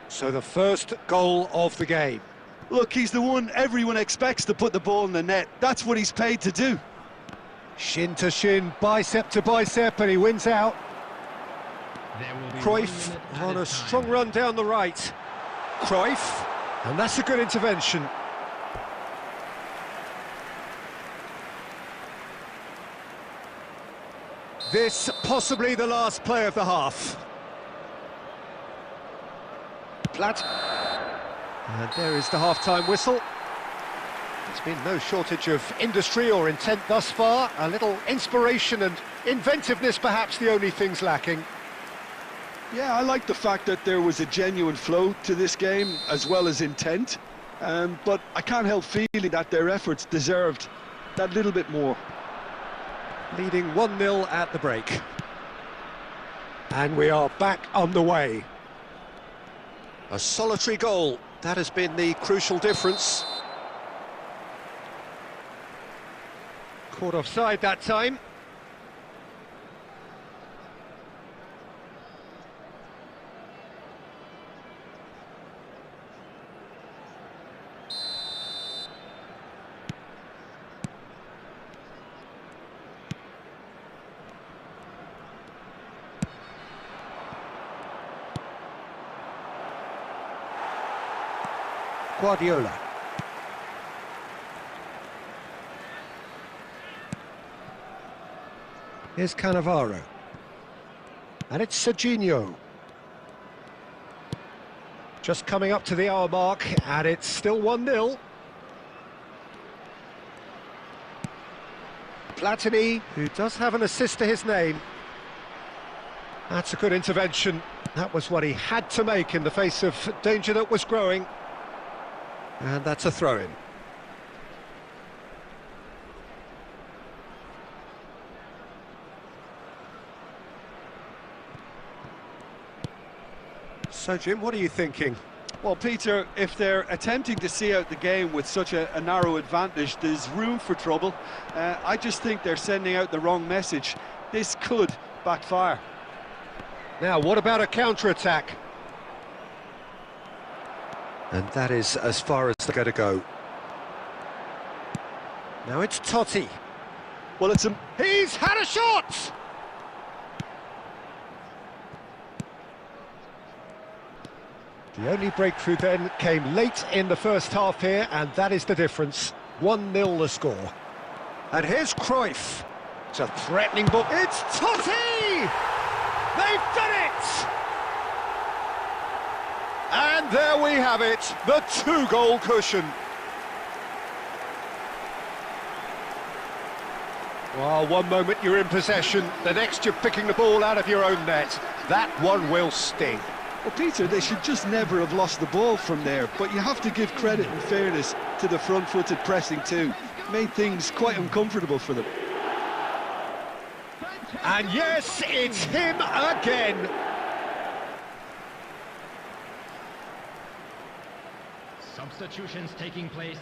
So the first goal of the game. Look, he's the one everyone expects to put the ball in the net. That's what he's paid to do. Shin to shin, bicep to bicep, and he wins out. Cruyff on a strong run down the right. Cruyff, and that's a good intervention. This possibly the last play of the half. Platt. And there is the half-time whistle. There's been no shortage of industry or intent thus far. A little inspiration and inventiveness, perhaps the only things lacking. Yeah, I like the fact that there was a genuine flow to this game, as well as intent. But I can't help feeling that their efforts deserved that little bit more. Leading 1-0 at the break. And we are back on the way. A solitary goal. That has been the crucial difference. Caught offside that time. Guardiola. Here's Cannavaro. And it's Serginho. Just coming up to the hour mark, and it's still 1-0. Platini, who does have an assist to his name. That's a good intervention. That was what he had to make in the face of danger that was growing. And that's a throw-in. So, Jim, what are you thinking? Well, Peter, if they're attempting to see out the game with such a narrow advantage, there's room for trouble. I just think they're sending out the wrong message. This could backfire. Now, what about a counter-attack? And that is as far as they're going to go. Now it's Totti. Well, He's had a shot! The only breakthrough then came late in the first half here, and that is the difference. 1-0 the score. And here's Cruyff. It's a threatening ball. It's Totti! They've done it! And there we have it, the 2-goal cushion. Well, one moment you're in possession, the next you're picking the ball out of your own net. That one will sting. Well, Peter, they should just never have lost the ball from there, but you have to give credit and fairness to the front-footed pressing too. Made things quite uncomfortable for them. And yes, it's him again. Substitutions taking place.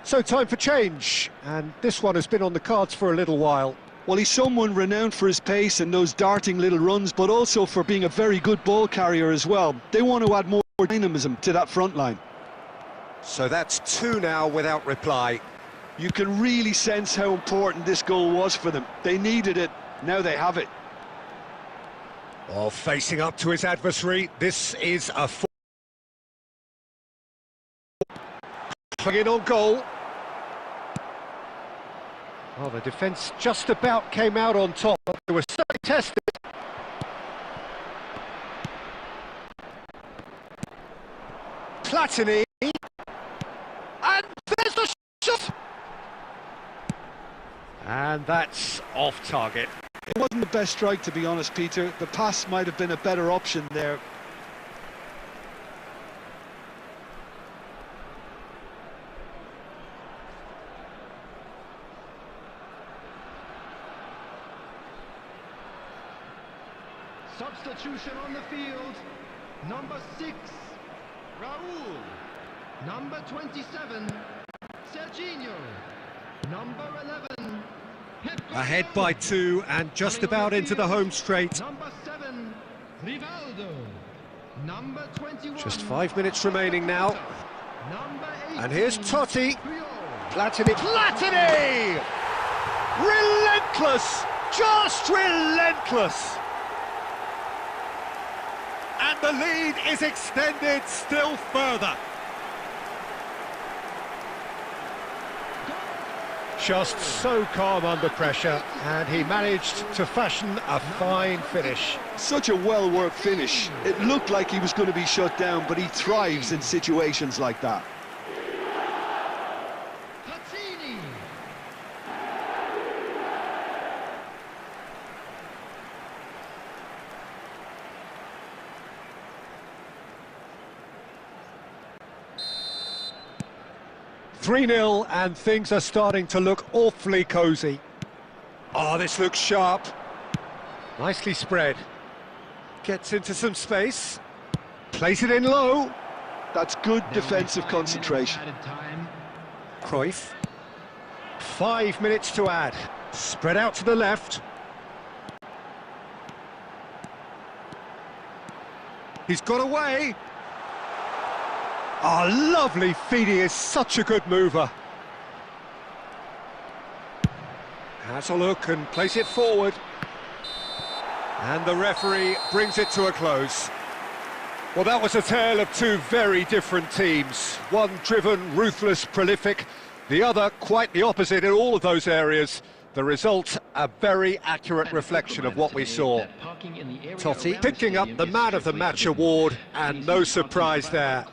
So time for change, and this one has been on the cards for a little while. Well, he's someone renowned for his pace and those darting little runs, but also for being a very good ball carrier as well. They want to add more dynamism to that front line. So that's 2 now without reply. You can really sense how important this goal was for them. They needed it, now they have it. Well, facing up to his adversary, this is a in on goal. Well, the defence just about came out on top, but they were so tested. Platini, and there's the shot! And that's off target. It wasn't the best strike, to be honest, Peter. The pass might have been a better option there. Substitution on the field. Number 6, Raul. Number 27, Serginho. Number 11, Ahead by 2 and just about into the home straight. Number 7, Rivaldo. Number 21. Just 5 minutes remaining now. Number 18, And here's Totti. Puyol. Platini. Platini! Relentless! Just relentless! And the lead is extended still further. Just so calm under pressure, and he managed to fashion a fine finish. Such a well-worked finish. It looked like he was going to be shut down, but he thrives in situations like that. Platini. (3-0), and things are starting to look awfully cosy. Oh, this looks sharp. Nicely spread. Gets into some space. Plays it in low. That's good defensive concentration. Added time. Cruyff. 5 minutes to add. Spread out to the left. He's got away. Oh, lovely feed. He is such a good mover. Has a look and plays it forward. And the referee brings it to a close. Well, that was a tale of two very different teams. One driven, ruthless, prolific. The other quite the opposite in all of those areas. The result, a very accurate reflection of what we saw. Totti picking up the Man of the Match award, and no surprise there.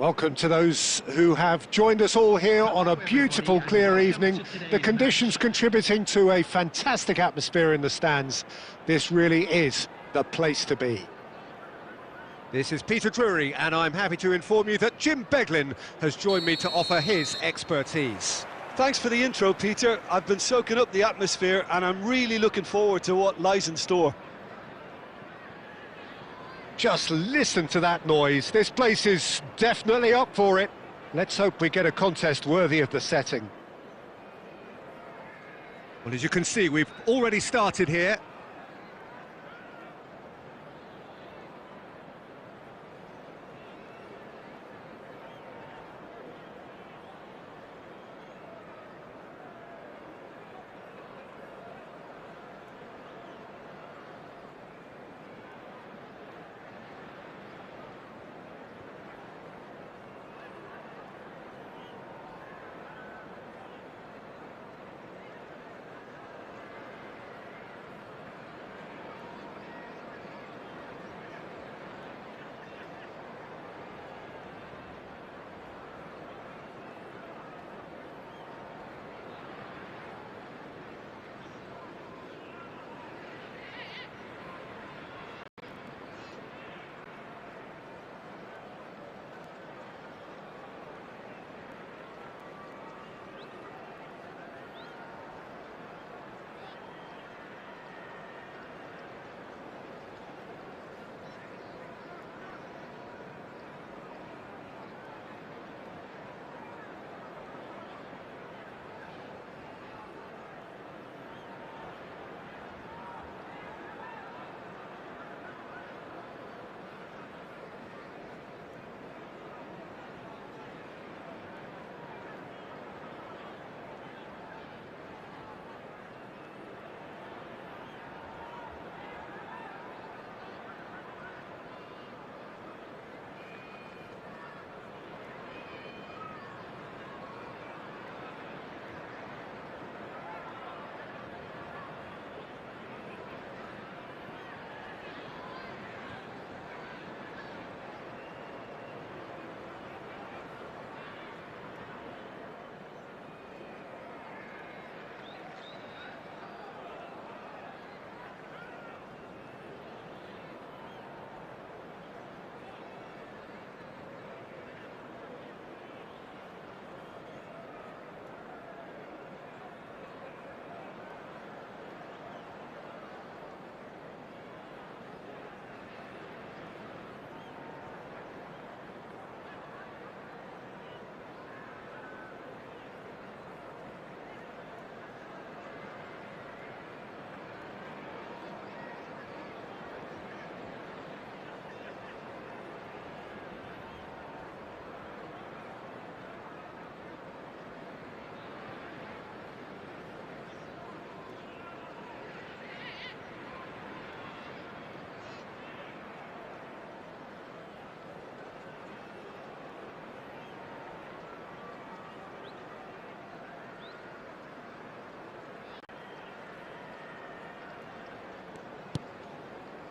Welcome to those who have joined us all here on a beautiful, clear evening. The conditions contributing to a fantastic atmosphere in the stands. This really is the place to be. This is Peter Drury, and I'm happy to inform you that Jim Beglin has joined me to offer his expertise. Thanks for the intro, Peter. I've been soaking up the atmosphere, and I'm really looking forward to what lies in store. Just listen to that noise. This place is definitely up for it. Let's hope we get a contest worthy of the setting. Well, as you can see, we've already started here.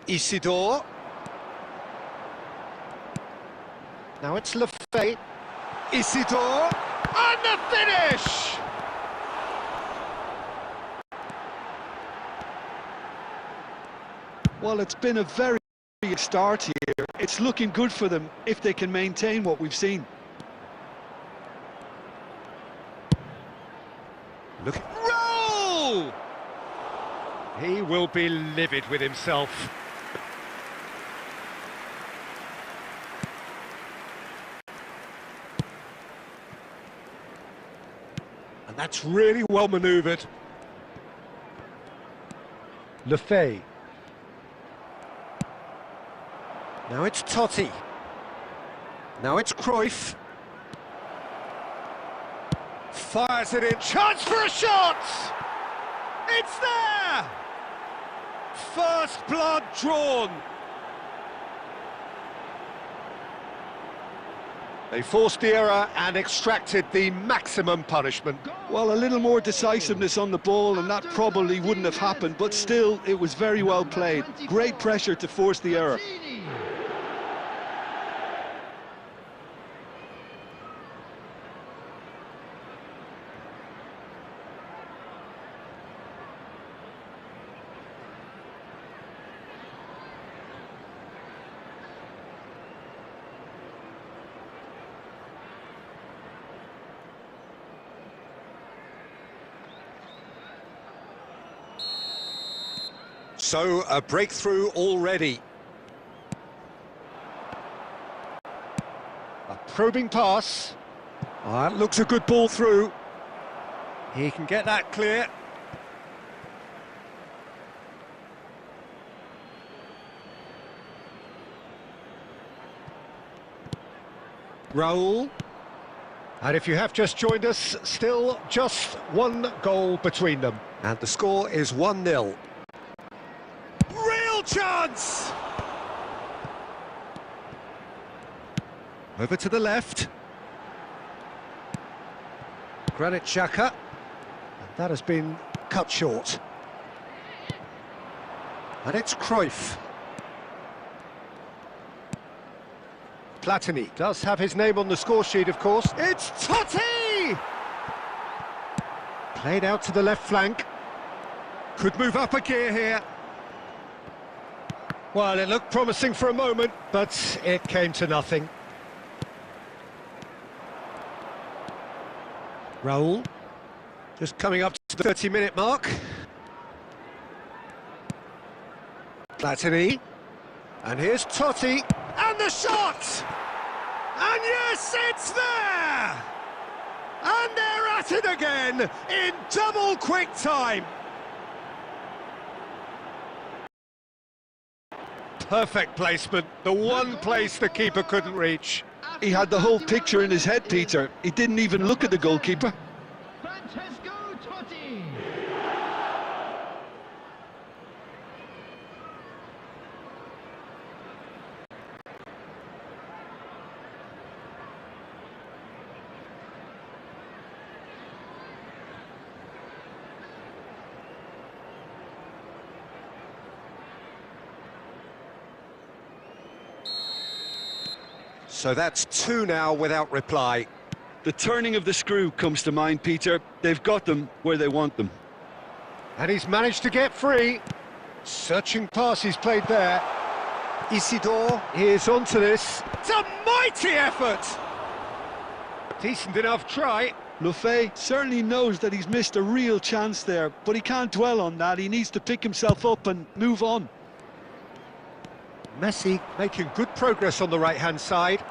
Isidore. Now it's Lefebvre. Isidore. And the finish! Well, it's been a very good start here. It's looking good for them if they can maintain what we've seen. Look. Roll! He will be livid with himself. And that's really well manoeuvred. Lefebvre. Now it's Totti. Now it's Cruyff. Fires it in. Chance for a shot! It's there! First blood drawn. They forced the error and extracted the maximum punishment. Well, a little more decisiveness on the ball and that probably wouldn't have happened, but still, it was very well played. Great pressure to force the error. So, a breakthrough already. A probing pass. Oh, that looks a good ball through. He can get that clear. Raul. And if you have just joined us, still just one goal between them. And the score is 1-0. Chance! Over to the left. Granit Xhaka. And that has been cut short. And it's Cruyff. Platini does have his name on the score sheet, of course. It's Totti! Played out to the left flank. Could move up a gear here. Well, it looked promising for a moment, but it came to nothing. Raul, just coming up to the 30-minute mark. Platini, and here's Totti, and the shot! And yes, it's there! And they're at it again, in double quick time. Perfect placement, the one place the keeper couldn't reach. He had the whole picture in his head, Peter. He didn't even look at the goalkeeper. Francesco Totti. So that's 2 now without reply. The turning of the screw comes to mind, Peter. They've got them where they want them. And he's managed to get free. Searching pass he's played there. Isidore is onto this. It's a mighty effort! Decent enough try. Lefebvre certainly knows that he's missed a real chance there, but he can't dwell on that. He needs to pick himself up and move on. Messi making good progress on the right-hand side.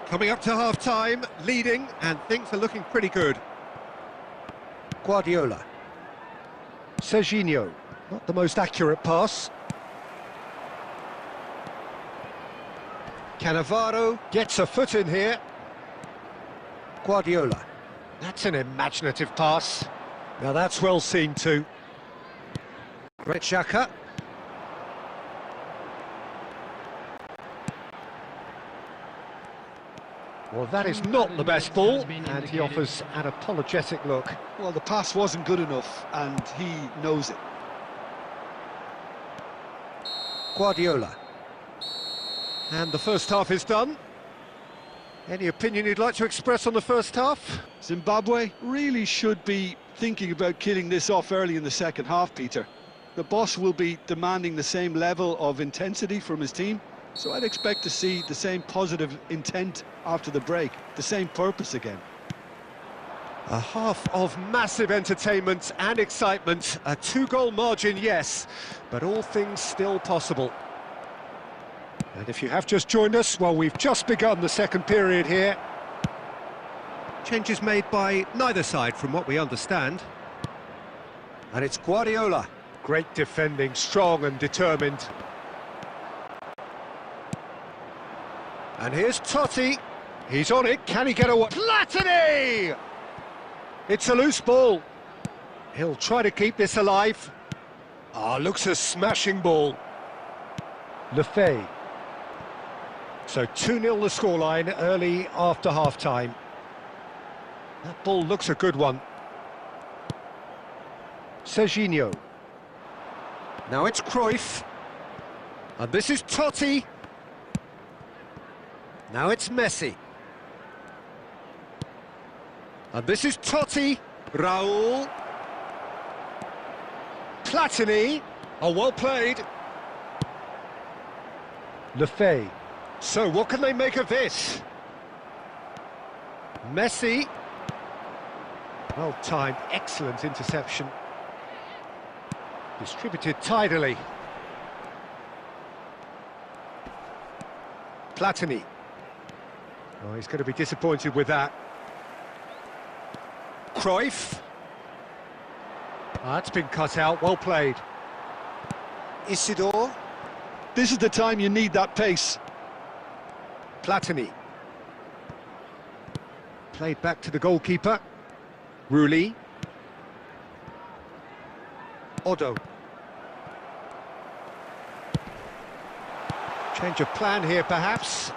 Coming up to half-time, leading, and things are looking pretty good. Guardiola. Serginho, not the most accurate pass. Cannavaro gets a foot in here. Guardiola. That's an imaginative pass. Now that's well seen too. Granit Xhaka. Well, that is not the best ball, and he offers an apologetic look. Well, the pass wasn't good enough, and he knows it. Guardiola. And the first half is done. Any opinion you'd like to express on the first half? Zimbabwe really should be thinking about killing this off early in the second half, Peter. The boss will be demanding the same level of intensity from his team, so I'd expect to see the same positive intent after the break, the same purpose again. A half of massive entertainment and excitement, a two-goal margin, yes, but all things still possible. And if you have just joined us, well, we've just begun the second period here. Changes made by neither side from what we understand. And it's Guardiola. Great defending, strong and determined. And here's Totti. He's on it, can he get away? Platini! It's a loose ball. He'll try to keep this alive. Ah, looks a smashing ball. Lefebvre. So 2-0 the scoreline early after half-time. That ball looks a good one. Serginho. Now it's Cruyff. And this is Totti. Now it's Messi. And this is Totti. Raul. Platini. Oh, well played. Lefebvre. So, what can they make of this? Messi. Well timed, excellent interception. Distributed tidily. Platini. Oh, he's going to be disappointed with that. Cruyff. That's been cut out, well played. Isidore. This is the time you need that pace. Platini. Played back to the goalkeeper. Rulli. Odo. Change of plan here, perhaps.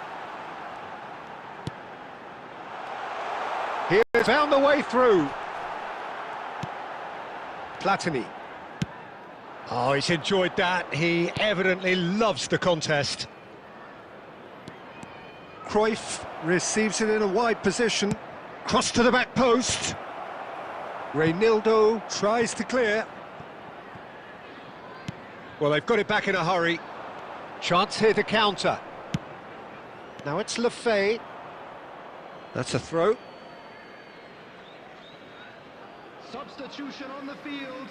Here's found the way through. Platini. Oh, he's enjoyed that. He evidently loves the contest. Cruyff receives it in a wide position. Cross to the back post. Reynaldo tries to clear. Well, they've got it back in a hurry. Chance here to counter. Now it's Lefebvre. That's a throw. Substitution on the field.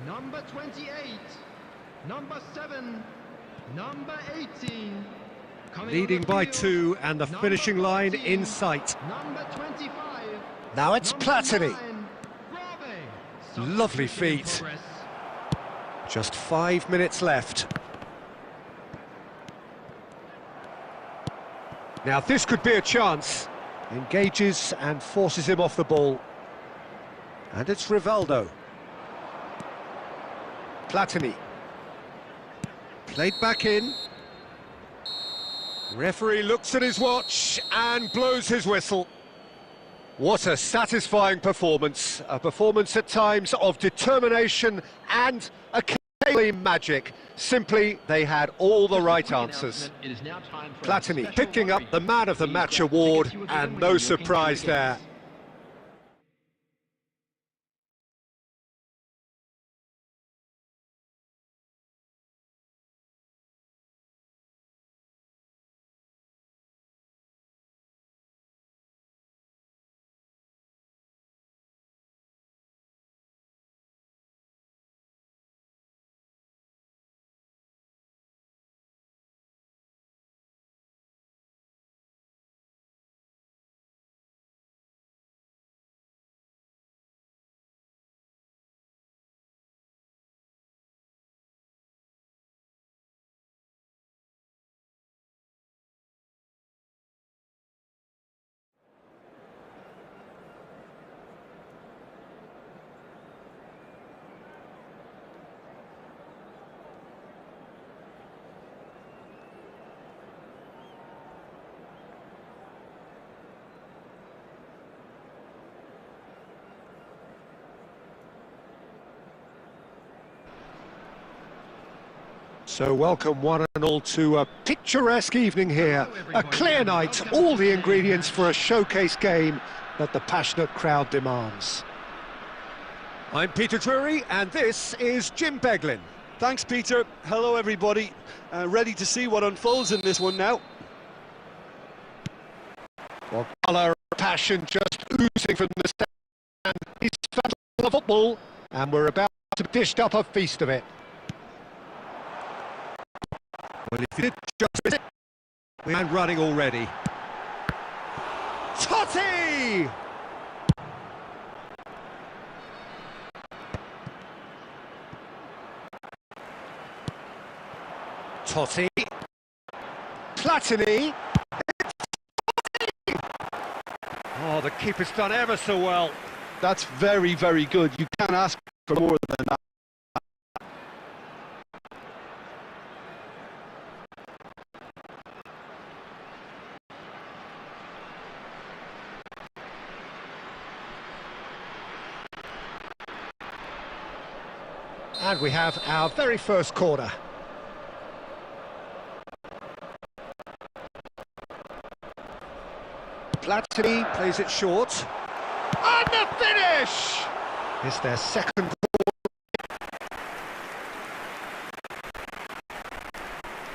Number 28, number 7, number 18. Leading by 2 and the finishing line in sight. Number 25. Now it's Platini. Lovely feet. Just 5 minutes left. Now this could be a chance. Engages and forces him off the ball. And it's Rivaldo. Platini. Played back in. Referee looks at his watch and blows his whistle. What a satisfying performance. A performance at times of determination and occasionally magic. Simply, they had all the right answers. Platini picking up the Man of the Match award, and no surprise there. So welcome one and all to a picturesque evening here. A clear night, all the ingredients for a showcase game that the passionate crowd demands. I'm Peter Drury and this is Jim Beglin. Thanks, Peter. Hello, everybody. Ready to see what unfolds in this one now. Well, colour, passion just oozing from the stand. He's felt the football and we're about to dish up a feast of it. Well, if you did just we're running already. Totti! Totti. Platini. Oh, the keeper's done ever so well. That's very, very good. You can't ask for more than that. And we have our very first corner. Platini plays it short. And the finish! Is their second corner.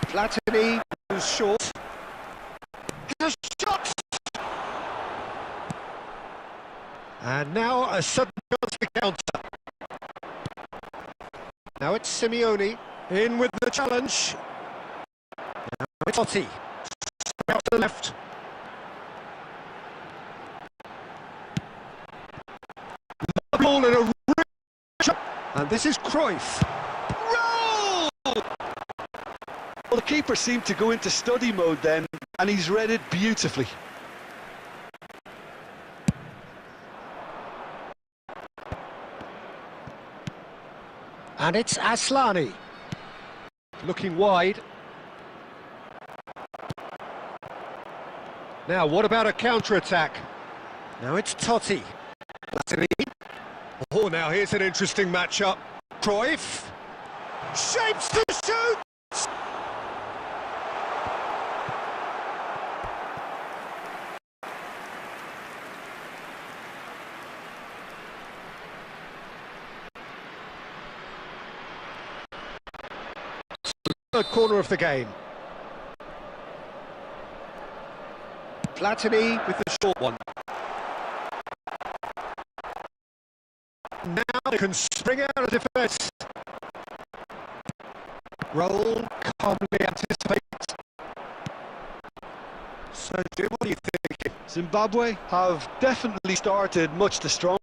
Platini goes short. It's a shot! And now a sudden chance to counter. Now it's Simeone, in with the challenge. Now it's Totti, out to the left. The ball in a rich, and this is Cruyff. Roll! Well, the keeper seemed to go into study mode then, and he's read it beautifully. And it's Aslani, looking wide. Now, what about a counter-attack? Now it's Totti. Platini. Oh, now here's an interesting matchup. Cruyff. Shapes to shoot! Third corner of the game. Platini with the short one. Now they can spring out of defence. Roll, calmly anticipate. So, Jim, what do you think? Zimbabwe have definitely started much too strong.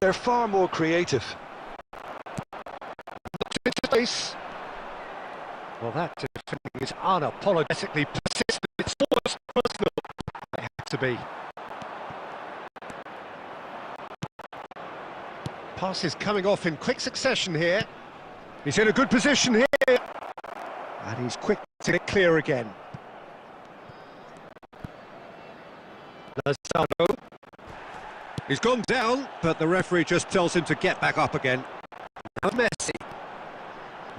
They're far more creative. Into space. Well, that defending is unapologetically persistent. It's almost personal. It had to be. Passes coming off in quick succession here. He's in a good position here. And he's quick to get clear again. Lozano. He's gone down, but the referee just tells him to get back up again. Now Messi.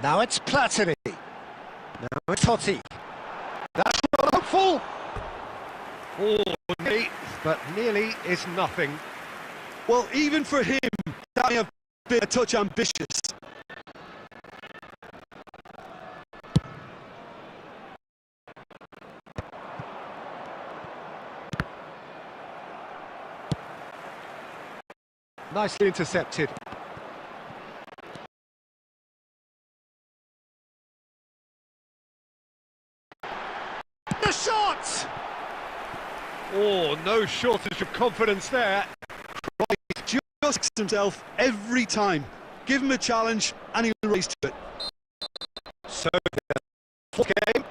Now it's Platini. Now it's Totti. That's hopeful. Oh, nearly, but nearly is nothing. Well, even for him, that may have been a touch ambitious. Nicely intercepted. The shot! Oh, no shortage of confidence there. He just himself every time. Give him a challenge and he'll race to it. So, the fourth game.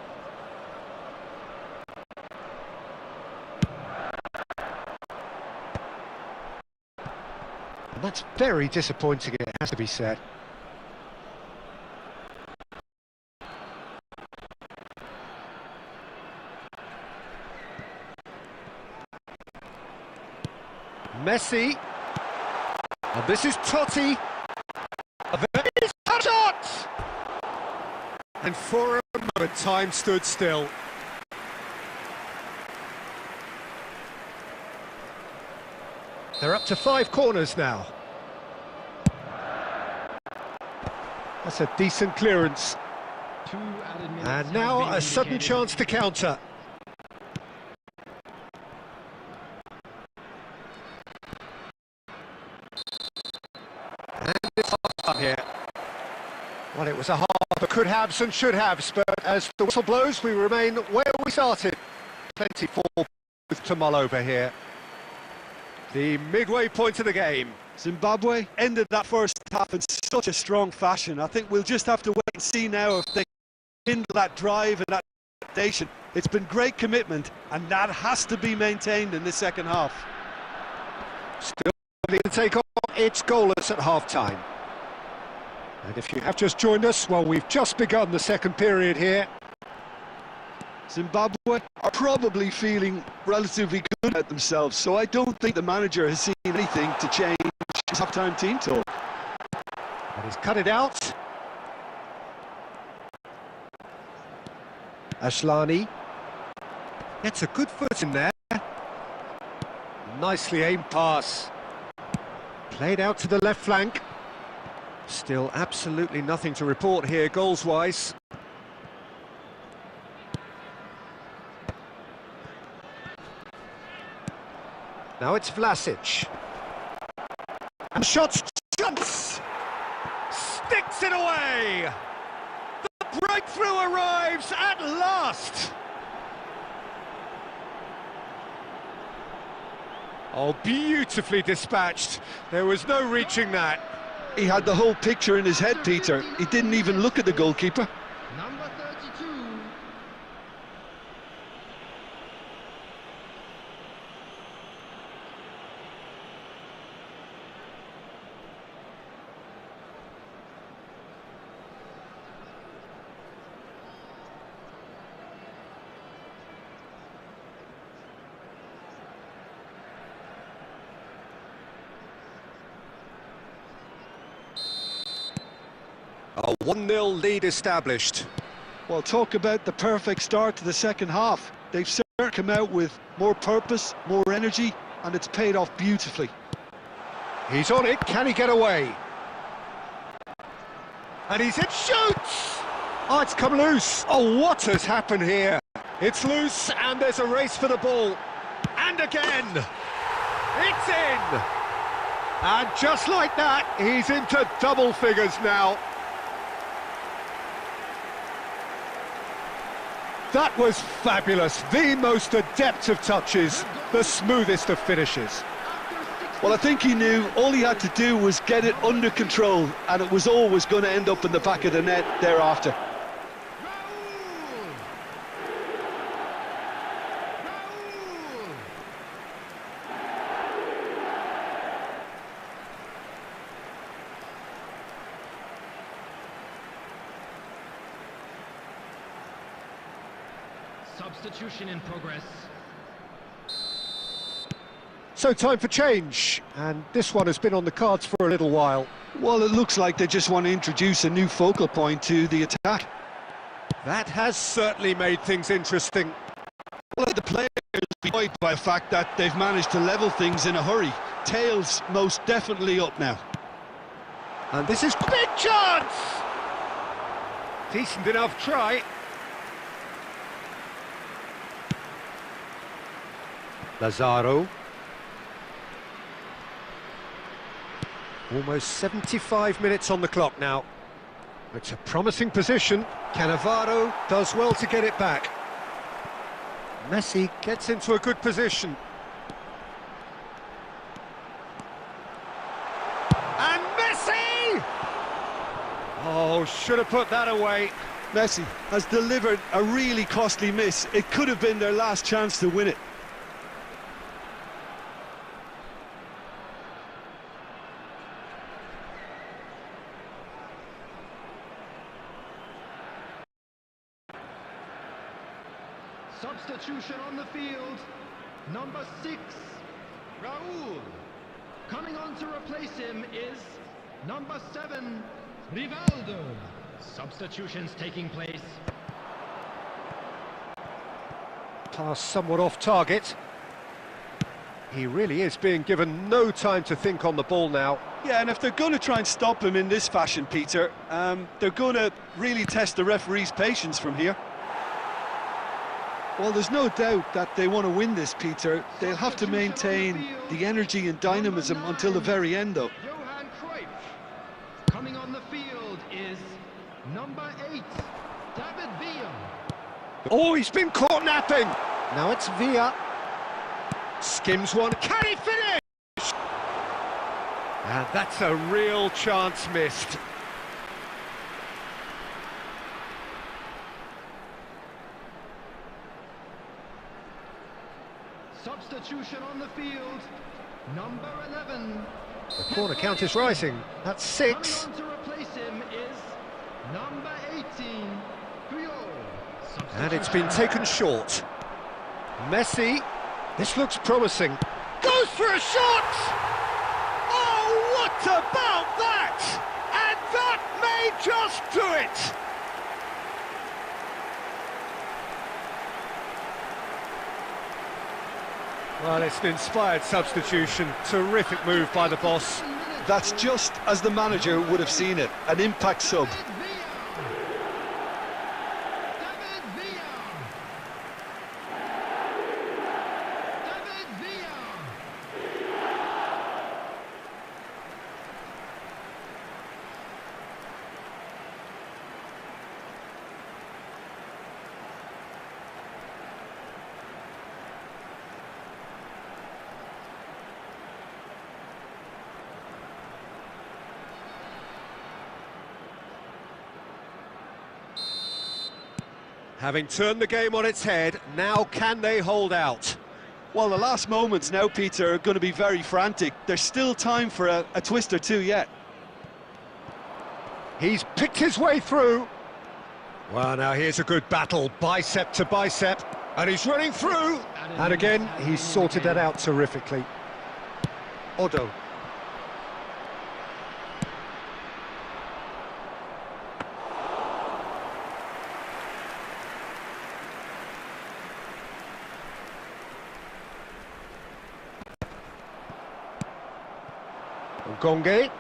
And that's very disappointing, it has to be said. Messi. And this is Totti. A very shot! And for a moment, time stood still. They're up to 5 corners now. That's a decent clearance. And now a sudden chance to counter. And it's half here. Well, it was a half that could haves and should haves, but as the whistle blows, we remain where we started. Plenty for to mull over here. The midway point of the game. Zimbabwe ended that first half in such a strong fashion. I think we'll just have to wait and see now if they kindle that drive and that foundation. It's been great commitment, and that has to be maintained in the second half. Still ready to take off. It's goalless at half-time. And if you have just joined us, well, we've just begun the second period here. Zimbabwe are probably feeling relatively good about themselves, so I don't think the manager has seen anything to change his half-time team talk. And he's cut it out. Ashlani gets a good foot in there. Nicely aimed pass. Played out to the left flank. Still absolutely nothing to report here goals-wise. Now it's Vlasic. And shots, jumps! Sticks it away! The breakthrough arrives at last! Oh, beautifully dispatched. There was no reaching that. He had the whole picture in his head, Peter. He didn't even look at the goalkeeper. Number 32. A 1-0 lead established. Well, talk about the perfect start to the second half. They've certainly come out with more purpose, more energy, and it's paid off beautifully. He's on it, can he get away? And he's hit, shoots! Oh, it's come loose. Oh, what has happened here? It's loose, and there's a race for the ball. And again! It's in! And just like that, he's into double figures now. That was fabulous, the most adept of touches, the smoothest of finishes. Well, I think he knew all he had to do was get it under control, and it was always going to end up in the back of the net thereafter. Substitution in progress. So time for change, and this one has been on the cards for a little while. Well, it looks like they just want to introduce a new focal point to the attack. That has certainly made things interesting. Well, the players be annoyed by the fact that they've managed to level things in a hurry. Tails most definitely up now. And this is big chance! Decent enough try. Lazaro. Almost 75 minutes on the clock now. It's a promising position. Cannavaro does well to get it back. Messi gets into a good position. And Messi! Oh, should have put that away. Messi has delivered a really costly miss. It could have been their last chance to win it. Substitution on the field. Number 6, Raul. Coming on to replace him is number 7, Rivaldo. Substitutions taking place. Pass somewhat off target. He really is being given no time to think on the ball now. Yeah, and if they're going to try and stop him in this fashion, Peter, they're going to really test the referee's patience from here. Well, there's no doubt that they want to win this, Peter. They'll have to maintain the energy and dynamism until the very end, though. Coming on the field is number 8, David Villa. Oh, he's been caught napping. Now it's Villa. Skims one. Can he finish? And that's a real chance missed. Substitution on the field, number 11. The corner count is rising. That's 6. Coming on to replace him is number 18, Puyol. And it's been taken short. Messi. This looks promising. Goes for a shot! Oh, what about that? And that may just do it! Well, it's an inspired substitution. Terrific move by the boss. That's just as the manager would have seen it, an impact sub. Having turned the game on its head, now can they hold out? Well, the last moments now, Peter, are going to be very frantic. There's still time for a twist or two yet. He's picked his way through. Well, now here's a good battle, bicep to bicep, and he's running through. And again, he's sorted that out terrifically. Odo. Gonge.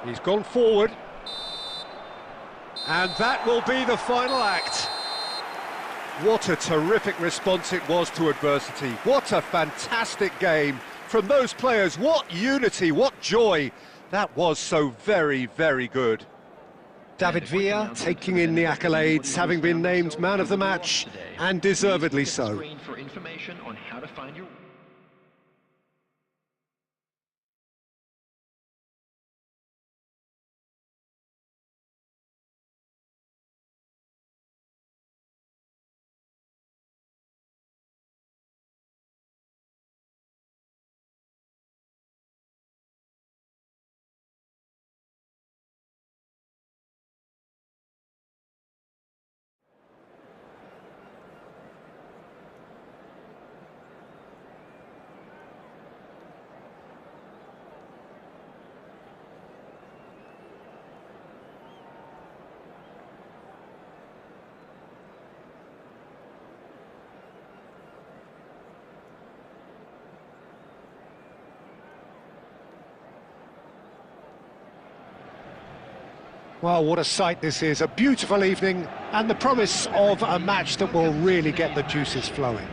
He's gone forward. And that will be the final act. What a terrific response it was to adversity. What a fantastic game from those players. What unity, what joy. That was so very, very good. David Villa taking in the accolades, having been named man of the match, and deservedly so. For information on how to find your Well, what a sight this is, a beautiful evening, and the promise of a match that will really get the juices flowing.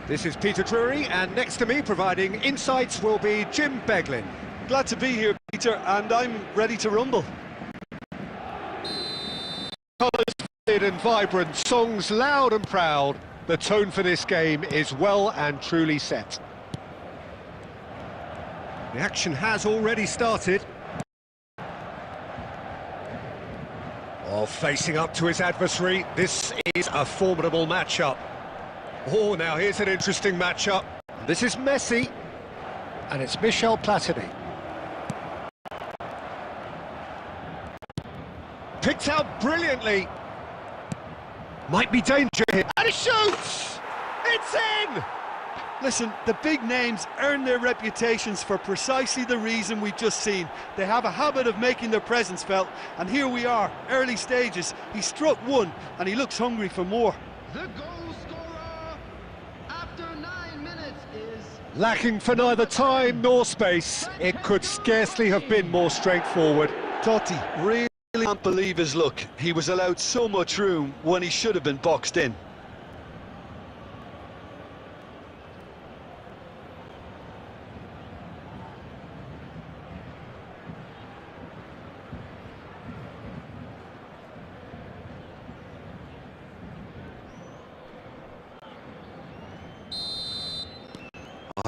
This is Peter Drury, and next to me, providing insights, will be Jim Beglin. Glad to be here, Peter, and I'm ready to rumble. Colours and vibrant, songs loud and proud. The tone for this game is well and truly set. The action has already started. Oh, facing up to his adversary, this is a formidable matchup. Oh, now here's an interesting matchup. This is Messi, and it's Michel Platini. Picked out brilliantly. Might be danger here, and he shoots! It's in! Listen, the big names earn their reputations for precisely the reason we've just seen. They have a habit of making their presence felt, and here we are, early stages. He struck one, and he looks hungry for more. The goal scorer after 9 minutes is... Lacking for neither time nor space. It could scarcely have been more straightforward. Totti really can't believe his luck. He was allowed so much room when he should have been boxed in.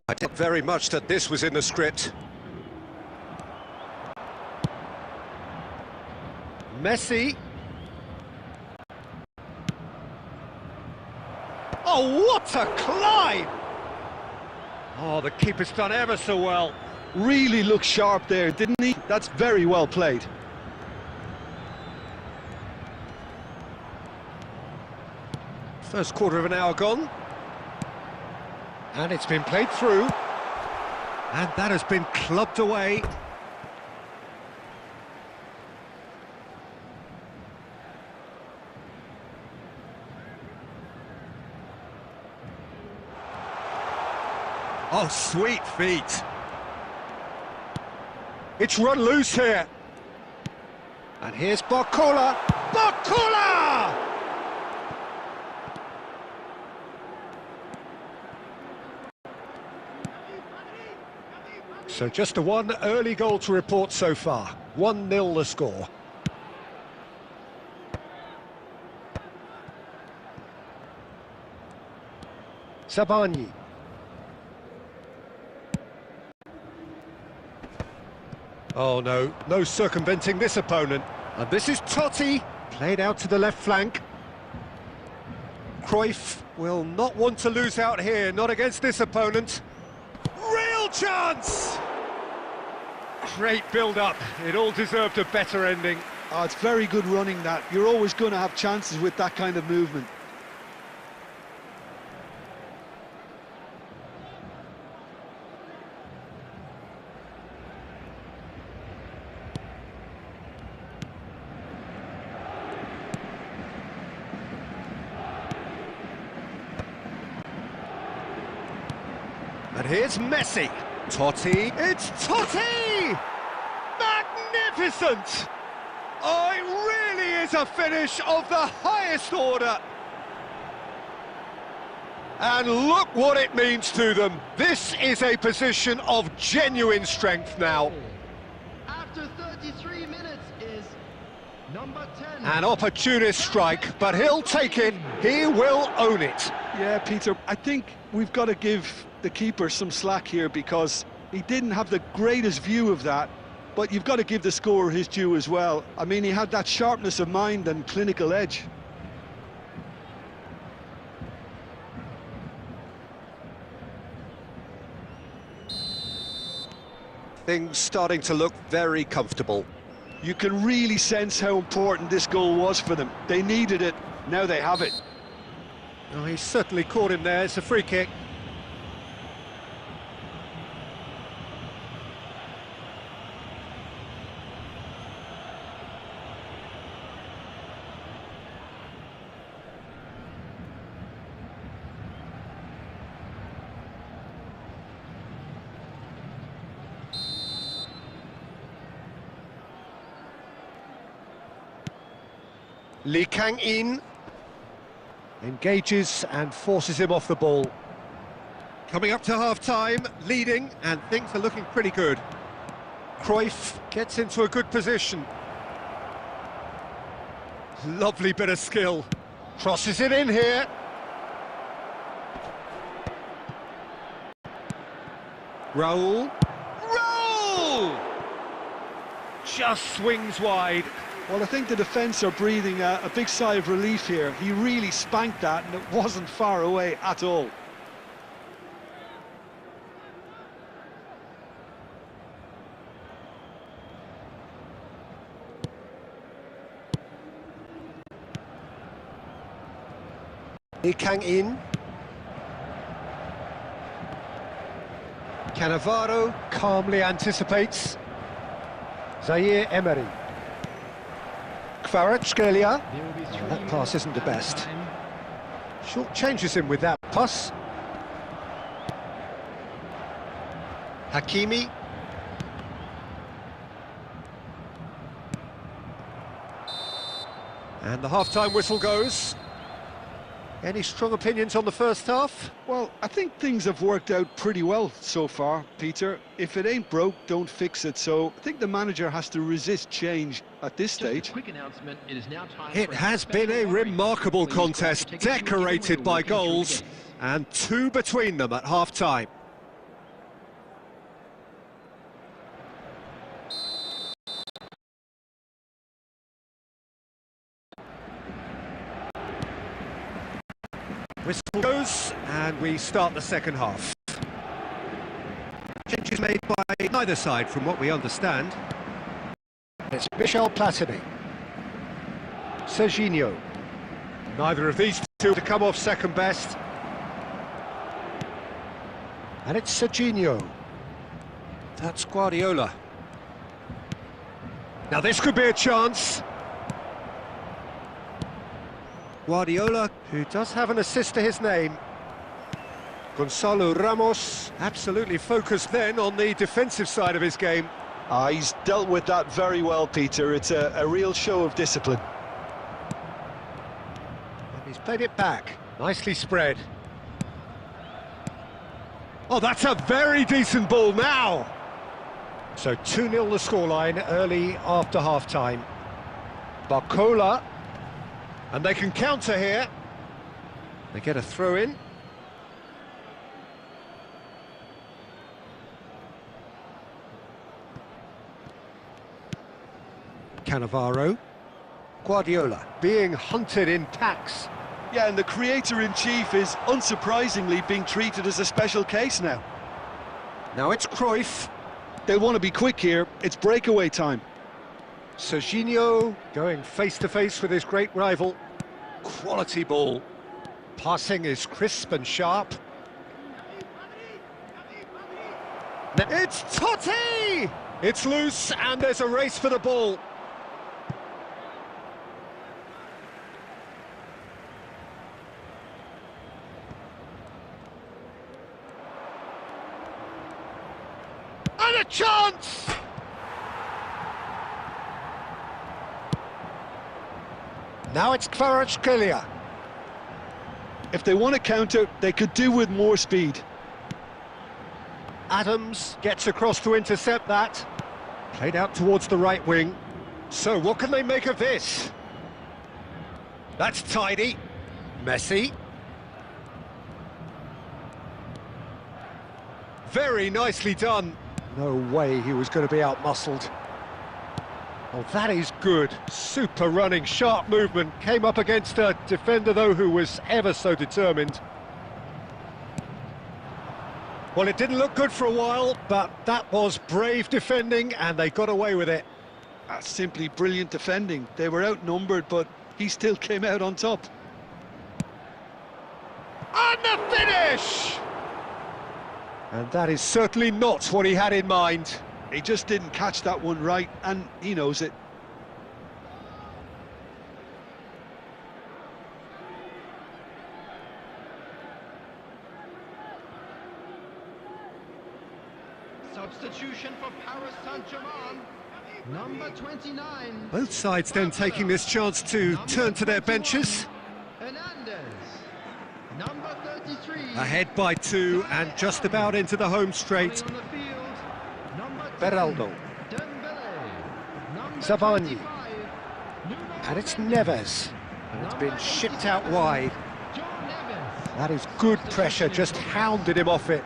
I doubt very much that this was in the script. Messi. Oh, what a climb! Oh, the keeper's done ever so well. Really looked sharp there, didn't he? That's very well played. First quarter of an hour gone. And it's been played through. And that has been clubbed away. Oh, sweet feet. It's run loose here. And here's Barcola. Barcola! So just the one early goal to report so far. 1-0 the score. Sabani. Oh no, no circumventing this opponent. And this is Totti, played out to the left flank. Cruyff will not want to lose out here, not against this opponent. Real chance! Great build-up, it all deserved a better ending. Oh, it's very good running that. You're always going to have chances with that kind of movement. And here's Messi. Totti. It's Totti! Magnificent! Oh, it really is a finish of the highest order. And look what it means to them. This is a position of genuine strength now. After 33 minutes is number 10. An opportunist strike, but he'll take it. He will own it. Yeah, Peter, I think we've got to give the keeper some slack here because he didn't have the greatest view of that, but you've got to give the scorer his due as well. I mean, he had that sharpness of mind and clinical edge. Things starting to look very comfortable. You can really sense how important this goal was for them. They needed it, now they have it. Oh, he's certainly caught him there. It's a free kick. Lee Kang-in engages and forces him off the ball. Coming up to half-time, leading, and things are looking pretty good. Cruyff gets into a good position. Lovely bit of skill. Crosses it in here. Raul. Raul! Just swings wide. Well, I think the defence are breathing a big sigh of relief here. He really spanked that and it wasn't far away at all. Lee Kang-in. Cannavaro calmly anticipates. Zaire Emery. Kvaratskhelia. That pass isn't the best. Short changes him with that pass. Hakimi. And the half-time whistle goes. Any strong opinions on the first half? Well, I think things have worked out pretty well so far, Peter. If it ain't broke, don't fix it. So I think the manager has to resist change at this stage. Quick announcement, it is now time It for has been a remarkable contest, decorated by goals, and two between them at half-time. Whistle goes, and we start the second half. Changes made by neither side, from what we understand. It's Michel Platini. Serginho. Neither of these two to come off second best. And it's Serginho. That's Guardiola. Now this could be a chance. Guardiola, who does have an assist to his name. Gonzalo Ramos, absolutely focused then on the defensive side of his game. He's dealt with that very well, Peter. It's a real show of discipline. And he's played it back, nicely spread. Oh, that's a very decent ball now! So 2-0 the scoreline early after half-time. Barcola. And they can counter here. They get a throw in. Cannavaro. Guardiola being hunted in packs. Yeah, and the creator-in-chief is unsurprisingly being treated as a special case now. Now it's Cruyff. They'll want to be quick here. It's breakaway time. Serginho going face-to-face with his great rival. Quality ball. Passing is crisp and sharp. It's Totti! It's loose and there's a race for the ball. And a chance! Now it's Kvaratskhelia. If they want to counter, they could do with more speed. Adams gets across to intercept that. Played out towards the right wing. So what can they make of this? That's tidy. Messi. Very nicely done. No way he was going to be out-muscled. Oh, that is good. Super running, sharp movement. Came up against a defender, though, who was ever so determined. Well, it didn't look good for a while, but that was brave defending, and they got away with it. That's simply brilliant defending. They were outnumbered, but he still came out on top. And the finish! And that is certainly not what he had in mind. He just didn't catch that one right, and he knows it. Substitution for Paris Saint-Germain, number 29. Both sides then taking this chance to turn to their benches. Hernandez, number 33. Ahead by 2 and just about into the home straight. On the field, number 10, Beraldo. Dembele, number Savani. 25, Nuno And it's Neves. And it's been shipped out wide. John Neves. That is good pressure, just hounded him off it.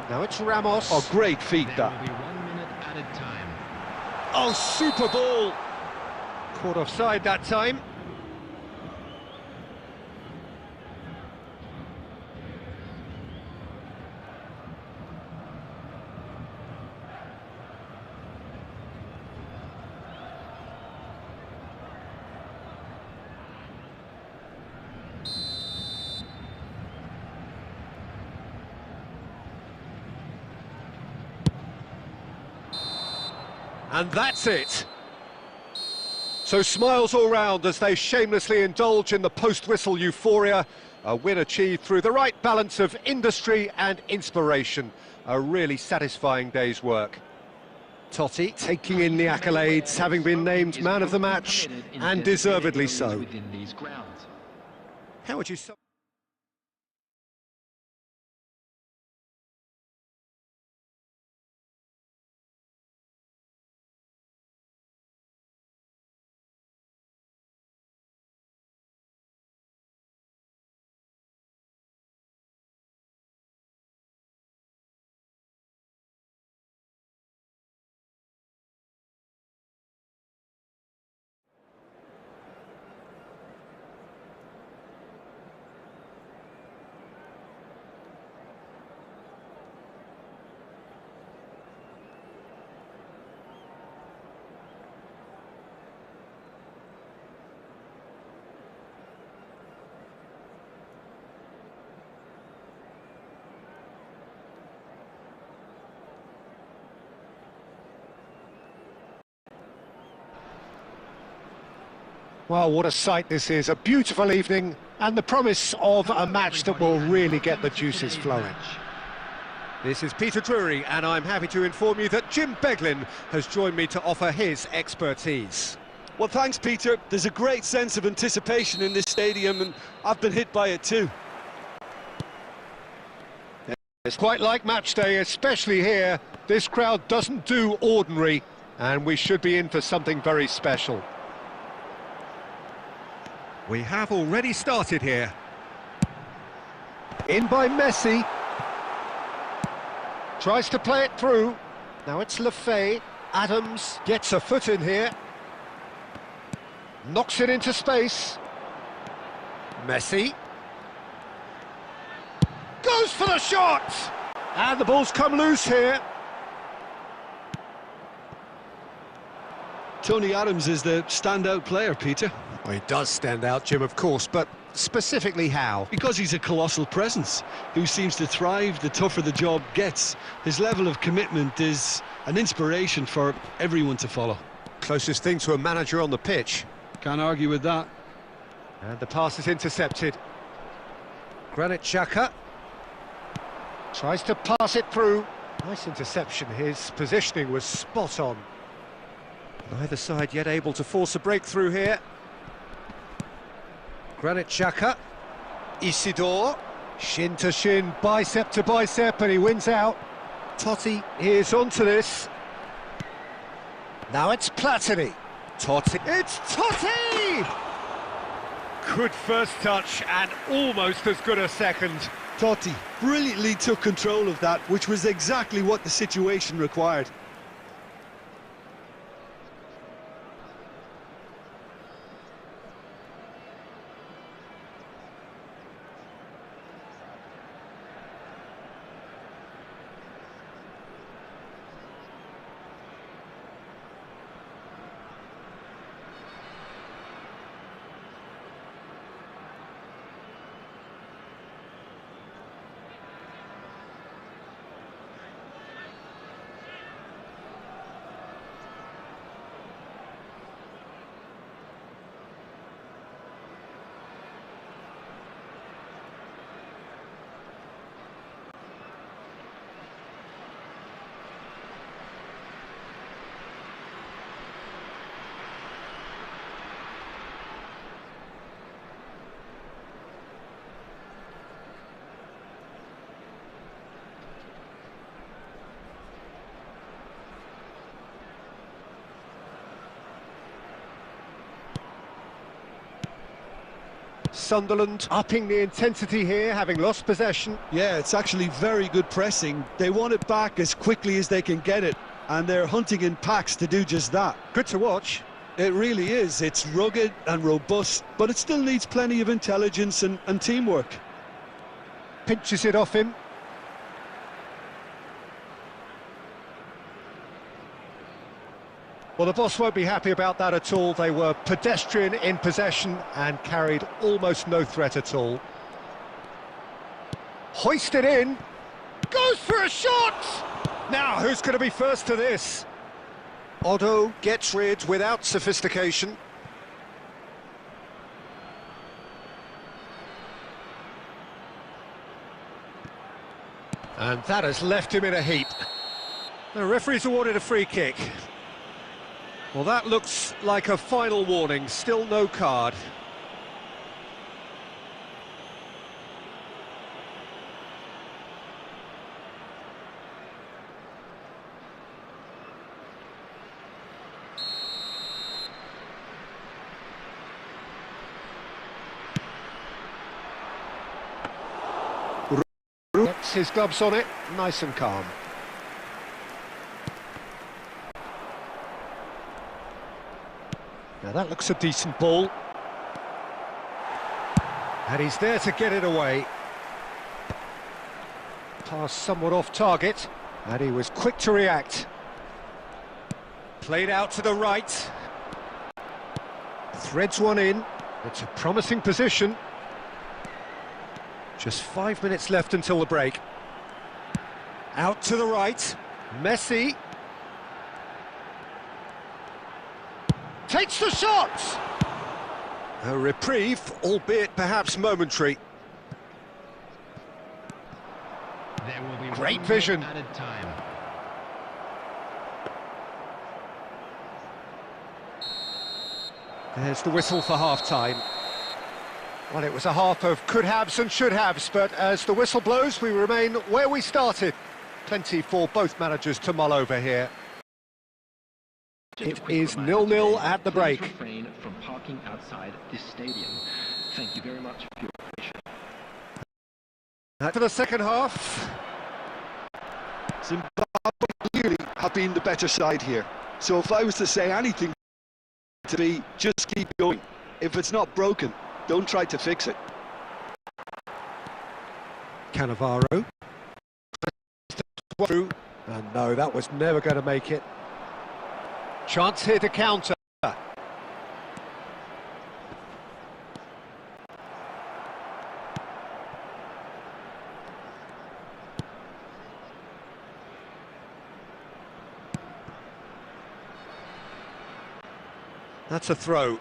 Now it's Ramos. Oh, great feat, There that. will be 1 minute added time. Oh, super ball! Caught offside that time. And that's it. So smiles all round as they shamelessly indulge in the post-whistle euphoria. A win achieved through the right balance of industry and inspiration. A really satisfying day's work. Totti taking in the accolades, having been named man of the match, and deservedly so. How would you... Well, what a sight this is, a beautiful evening and the promise of a match that will really get the juices flowing. This is Peter Drury and I'm happy to inform you that Jim Beglin has joined me to offer his expertise. Well, thanks, Peter. There's a great sense of anticipation in this stadium and I've been hit by it too. It's quite like match day, especially here. This crowd doesn't do ordinary and we should be in for something very special. We have already started here. In by Messi. Tries to play it through. Now it's Lefay. Adams gets a foot in here. Knocks it into space. Messi. Goes for the shot! And the ball's come loose here. Tony Adams is the standout player, Peter. Well, he does stand out, Jim, of course, but specifically how? Because he's a colossal presence who seems to thrive the tougher the job gets. His level of commitment is an inspiration for everyone to follow. Closest thing to a manager on the pitch. Can't argue with that. And the pass is intercepted. Granit Xhaka tries to pass it through. Nice interception. His positioning was spot on. Neither side yet able to force a breakthrough here. Granit Xhaka, Isidore, shin to shin, bicep to bicep, and he wins out. Totti is onto this. Now it's Platini. Totti, it's Totti! Good first touch and almost as good a second. Totti brilliantly took control of that, which was exactly what the situation required. Sunderland upping the intensity here, having lost possession. Yeah, it's actually very good pressing. They want it back as quickly as they can get it, and they're hunting in packs to do just that. Good to watch. It really is. It's rugged and robust, but it still needs plenty of intelligence and teamwork. Pinches it off him. Well, the boss won't be happy about that at all. They were pedestrian in possession and carried almost no threat at all. Hoisted in. Goes for a shot! Now, who's going to be first to this? Otto gets rid without sophistication. And that has left him in a heap. The referee's awarded a free kick. Well, that looks like a final warning, still no card. Gets his gloves on it, nice and calm. Now that looks a decent ball. And he's there to get it away. Pass somewhat off target, and he was quick to react. Played out to the right. Threads one in. It's a promising position. Just 5 minutes left until the break. Out to the right. Messi. Takes the shot! A reprieve, albeit perhaps momentary. There will be Great vision. added time. There's the whistle for half-time. Well, it was a half of could-haves and should-haves, but as the whistle blows, we remain where we started. Plenty for both managers to mull over here. It is 0-0 at the break. Please refrain from parking outside this stadium. Thank you very much for your patience. To the second half. Zimbabwe clearly have been the better side here. So if I was to say anything to be, just keep going. If it's not broken, don't try to fix it. Cannavaro. And no, that was never going to make it. Chance here to counter. That's a throw.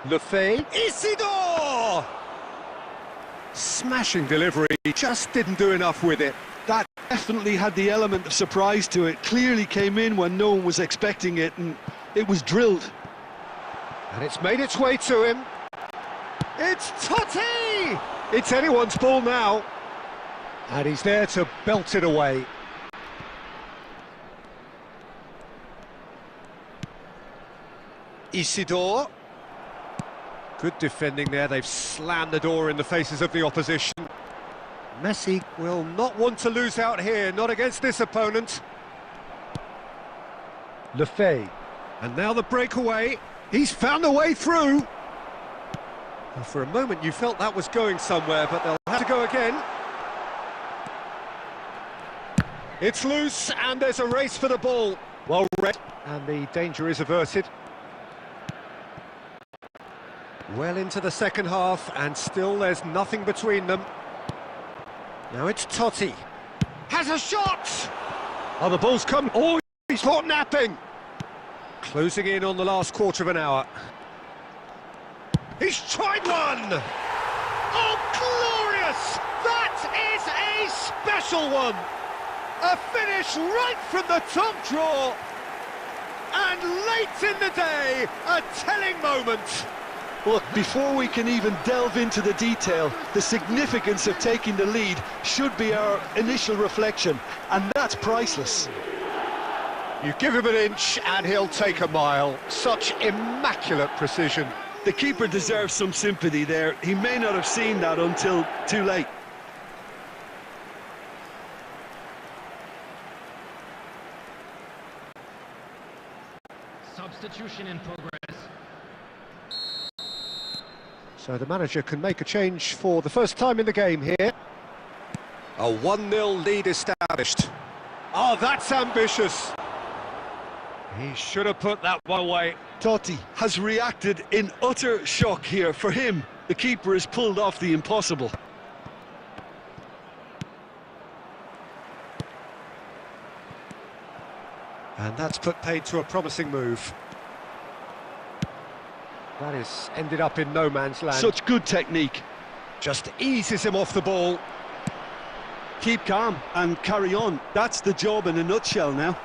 Lefebvre. Isidore! Smashing delivery, just didn't do enough with it. That definitely had the element of surprise to it. Clearly came in when no one was expecting it, and it was drilled. And it's made its way to him. It's Totti! It's anyone's ball now. And he's there to belt it away. Isidore. Good defending there, they've slammed the door in the faces of the opposition. Messi will not want to lose out here, not against this opponent. Lefebvre. And now the breakaway. He's found a way through. Well, for a moment you felt that was going somewhere, but they'll have to go again. It's loose, and there's a race for the ball. Well read, and the danger is averted. Well into the second half, and still there's nothing between them. Now it's Totti. Has a shot! Oh, the ball's come. Oh, he's caught napping. Closing in on the last quarter of an hour. He's tried one! Oh, glorious! That is a special one! A finish right from the top draw. And late in the day, a telling moment. Look, before we can even delve into the detail, the significance of taking the lead should be our initial reflection, and that's priceless. You give him an inch and he'll take a mile. Such immaculate precision. The keeper deserves some sympathy there. He may not have seen that until too late. Substitution in progress. So the manager can make a change for the first time in the game here. A 1-0 lead established. Oh, that's ambitious. He should have put that one away. Totti has reacted in utter shock here. For him, the keeper has pulled off the impossible. And that's put paid to a promising move. That is ended up in no man's land. Such good technique. Just eases him off the ball. Keep calm and carry on. That's the job in a nutshell now.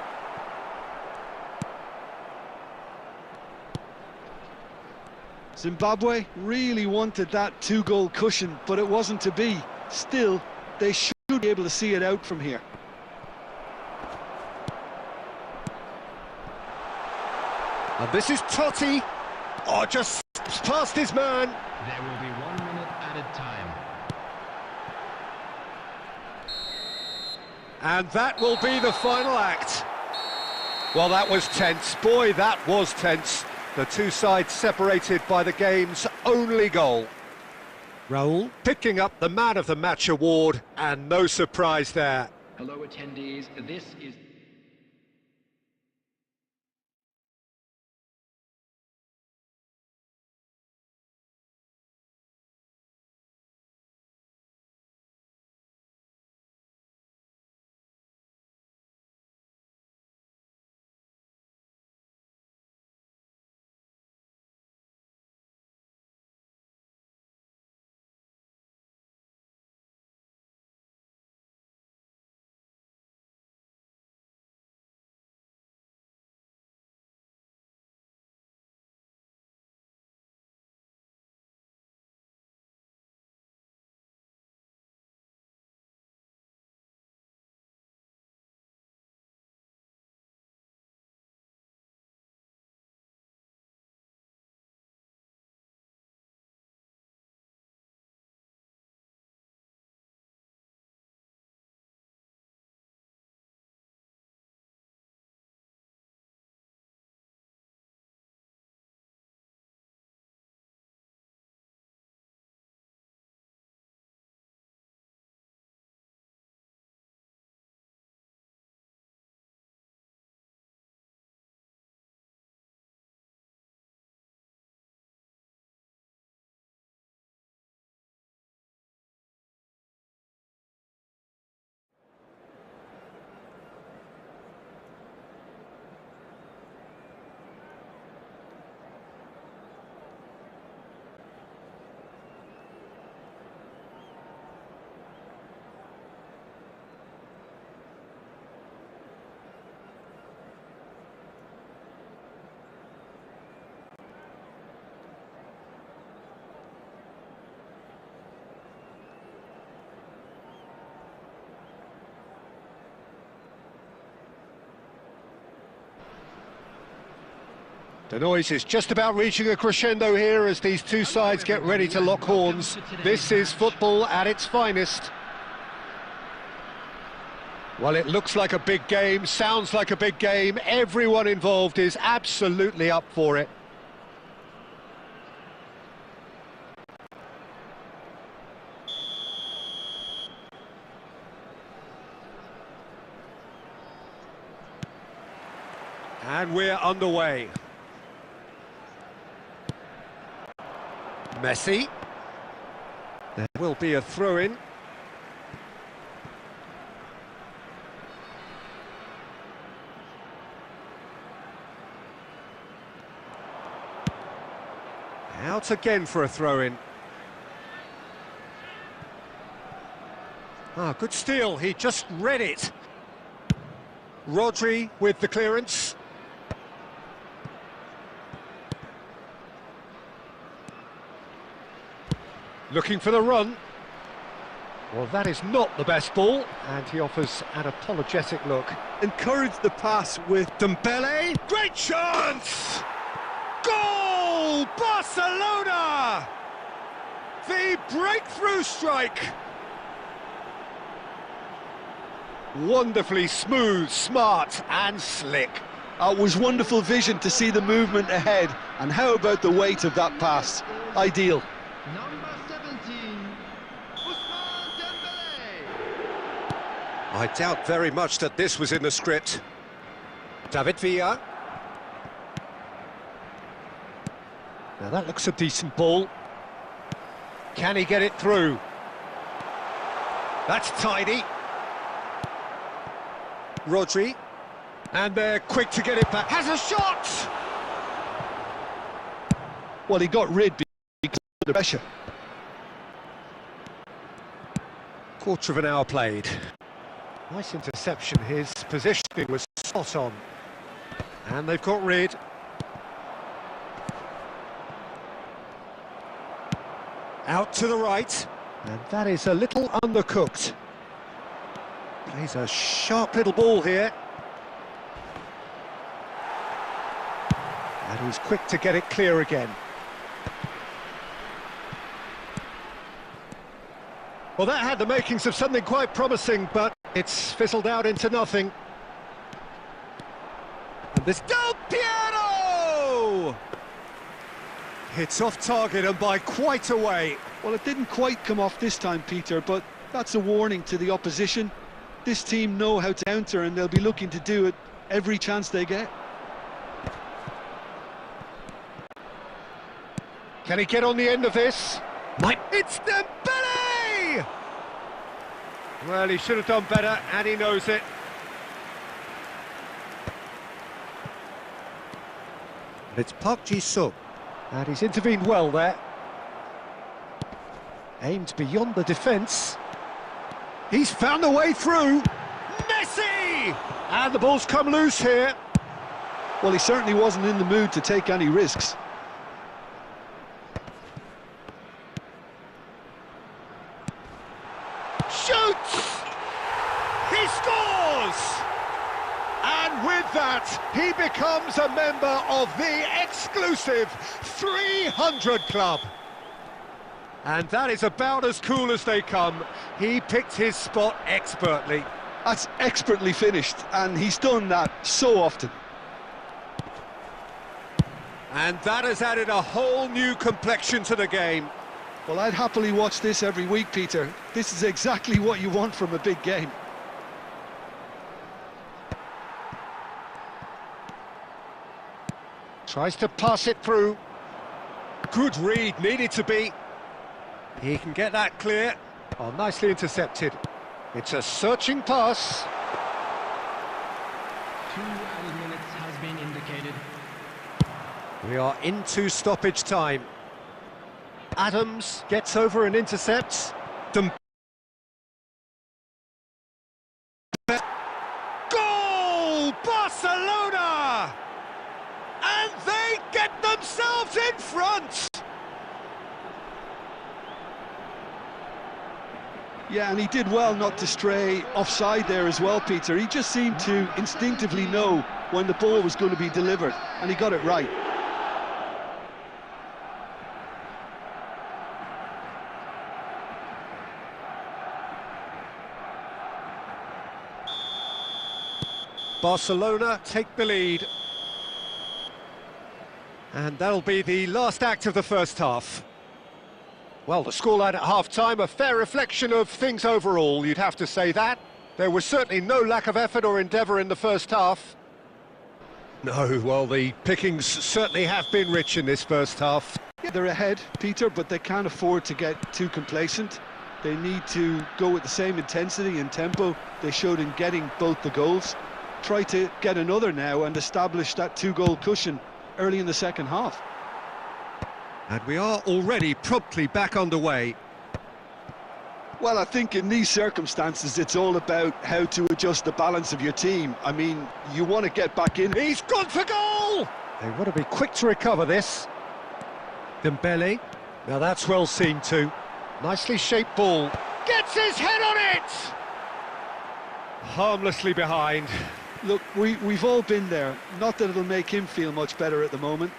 Zimbabwe really wanted that two-goal cushion, but it wasn't to be. Still, they should be able to see it out from here. And this is Totti. Oh, just past his man. There will be 1 minute added time. And that will be the final act. Well, that was tense. Boy, that was tense. The two sides separated by the game's only goal. Raul picking up the Man of the Match award, and no surprise there. Hello attendees, this is... The noise is just about reaching a crescendo here as these two sides get ready to lock horns. This is football at its finest. Well, it looks like a big game, sounds like a big game. Everyone involved is absolutely up for it. And we're underway. Messi. There will be a throw-in. Out again for a throw-in. Ah, good steal, he just read it. Rodri with the clearance. Looking for the run. Well, that is not the best ball, and he offers an apologetic look. Encourage the pass with Dembele. Great chance! Goal! Barcelona! The breakthrough strike! Wonderfully smooth, smart and slick. It was wonderful vision to see the movement ahead, and how about the weight of that pass? Ideal. Number 17, Ousmane Dembele. I doubt very much that this was in the script. David Villa. Now that looks a decent ball. Can he get it through? That's tidy. Rodri. And they're quick to get it back. Has a shot! Well, he got rid because of the pressure. Quarter of an hour played. Nice interception. His positioning was spot on. And they've got rid. Out to the right. And that is a little undercooked. Plays a sharp little ball here. And he's quick to get it clear again. Well, that had the makings of something quite promising, but it's fizzled out into nothing. And this Del Piero! It's off target and by quite a way. Well, it didn't quite come off this time, Peter, but that's a warning to the opposition. This team know how to counter, and they'll be looking to do it every chance they get. Can he get on the end of this? It's Dembele! Well, he should have done better, and he knows it. It's Park Ji-sung, and he's intervened well there. Aimed beyond the defence. He's found a way through. Messi! And the ball's come loose here. Well, he certainly wasn't in the mood to take any risks. Shoots! He scores! And with that, he becomes a member of the exclusive 300 Club. And that is about as cool as they come. He picked his spot expertly. That's expertly finished, and he's done that so often. And that has added a whole new complexion to the game. Well, I'd happily watch this every week, Peter. This is exactly what you want from a big game. Tries to pass it through. Good read, needed to be. He can get that clear. Oh, nicely intercepted. It's a searching pass. 2 added minutes has been indicated. We are into stoppage time. Adams gets over and intercepts. Goal! Barcelona! And they get themselves in front! Yeah, and he did well not to stray offside there as well, Peter. He just seemed to instinctively know when the ball was going to be delivered, and he got it right. Barcelona take the lead. And that'll be the last act of the first half. Well, the scoreline at half-time, a fair reflection of things overall, you'd have to say that. There was certainly no lack of effort or endeavour in the first half. No, well, the pickings certainly have been rich in this first half. Yeah, they're ahead, Peter, but they can't afford to get too complacent. They need to go with the same intensity and tempo they showed in getting both the goals. Try to get another now and establish that 2-goal cushion early in the second half. And we are already promptly back underway. Well, I think in these circumstances, it's all about how to adjust the balance of your team. I mean, you want to get back in. He's gone for goal! They want to be quick to recover this. Dembele. Now that's well seen too. Nicely shaped ball. Gets his head on it! Harmlessly behind. Look, we've all been there. Not that it'll make him feel much better at the moment.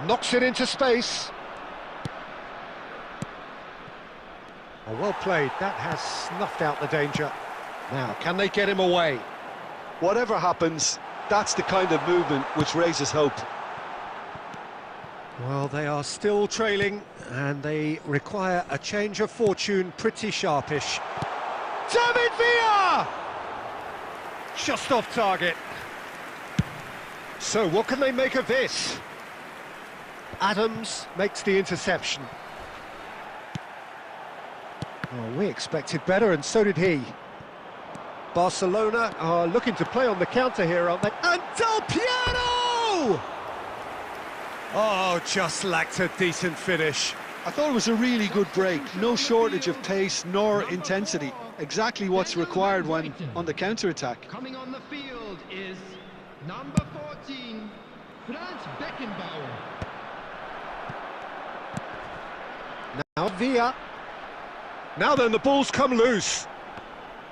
Knocks it into space. Oh, well played. That has snuffed out the danger. Now, can they get him away? Whatever happens, that's the kind of movement which raises hope. Well, they are still trailing, and they require a change of fortune pretty sharpish. David Villa! Just off target. So what can they make of this? Adams makes the interception. Oh, we expected better, and so did he. Barcelona are looking to play on the counter here, aren't they? And Del Piero! Oh, just lacked a decent finish. I thought it was a really good break. No shortage of pace nor intensity. Exactly what's required when on the counter-attack. Coming on the field is number 14, Franz Beckenbauer. Now Villa. Now then, the ball's come loose.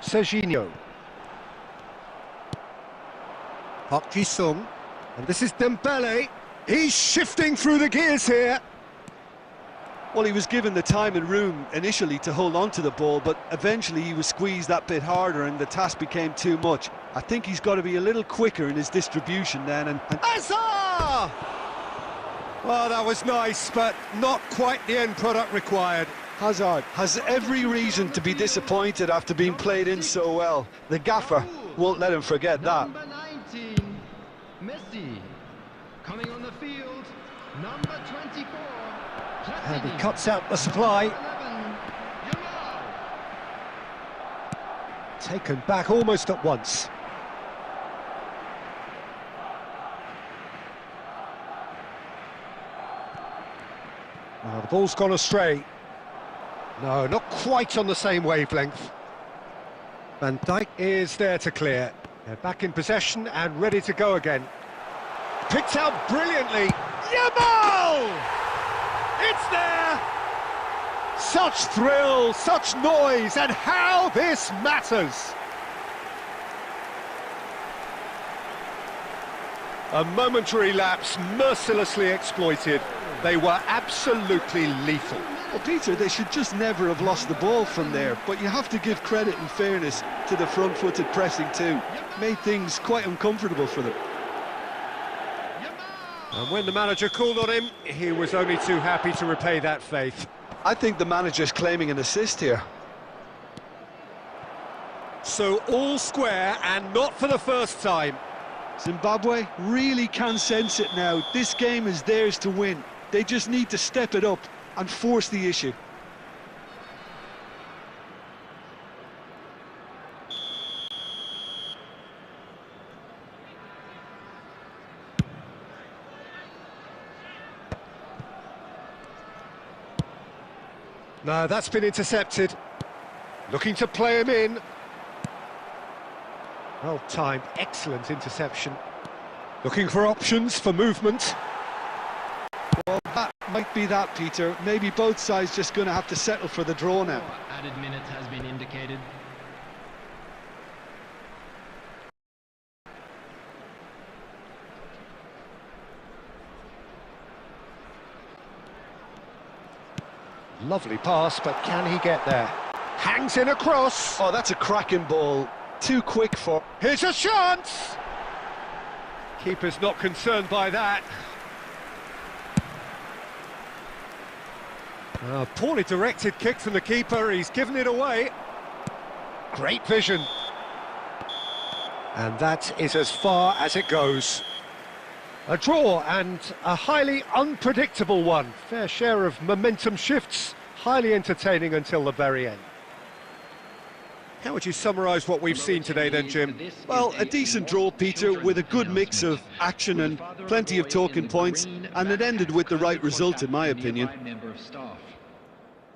Serginho. Park Ji-sung. And this is Dembele. He's shifting through the gears here. Well, he was given the time and room initially to hold on to the ball, but eventually he was squeezed that bit harder and the task became too much. I think he's got to be a little quicker in his distribution then. And Hazard! Well, that was nice, but not quite the end product required. Hazard has every reason to be disappointed after being played in so well. The gaffer won't let him forget that. Number 19, Messi. Coming on the field, number 24. And he cuts out the supply. 11, Yamal. Taken back almost at once. The ball's gone astray. No, not quite on the same wavelength. Van Dijk is there to clear. They're back in possession and ready to go again. Picked out brilliantly. Yamal! It's there! Such thrill, such noise, and how this matters! A momentary lapse mercilessly exploited. They were absolutely lethal. Well, Peter, they should just never have lost the ball from there, but you have to give credit and fairness to the front-footed pressing too. Made things quite uncomfortable for them. And when the manager called on him, he was only too happy to repay that faith. I think the manager's claiming an assist here. So all square, and not for the first time. Zimbabwe really can sense it now. This game is theirs to win. They just need to step it up and force the issue. No, that's been intercepted. Looking to play him in. Well timed, excellent interception. Looking for options for movement. Well, that might be that, Peter. Maybe both sides just going to have to settle for the draw now. Added minutes has been indicated. Lovely pass, but can he get there? Hangs in a cross. Oh, that's a cracking ball. Too quick for... Here's a chance! Keeper's not concerned by that. Poorly directed kick from the keeper, he's given it away. Great vision. And that is as far as it goes. A draw, and a highly unpredictable one. Fair share of momentum shifts, highly entertaining until the very end. How would you summarise what we've seen today then, Jim? Well, a decent draw, Peter, with a good mix of action and plenty of talking points, and it ended with the right result, in my opinion.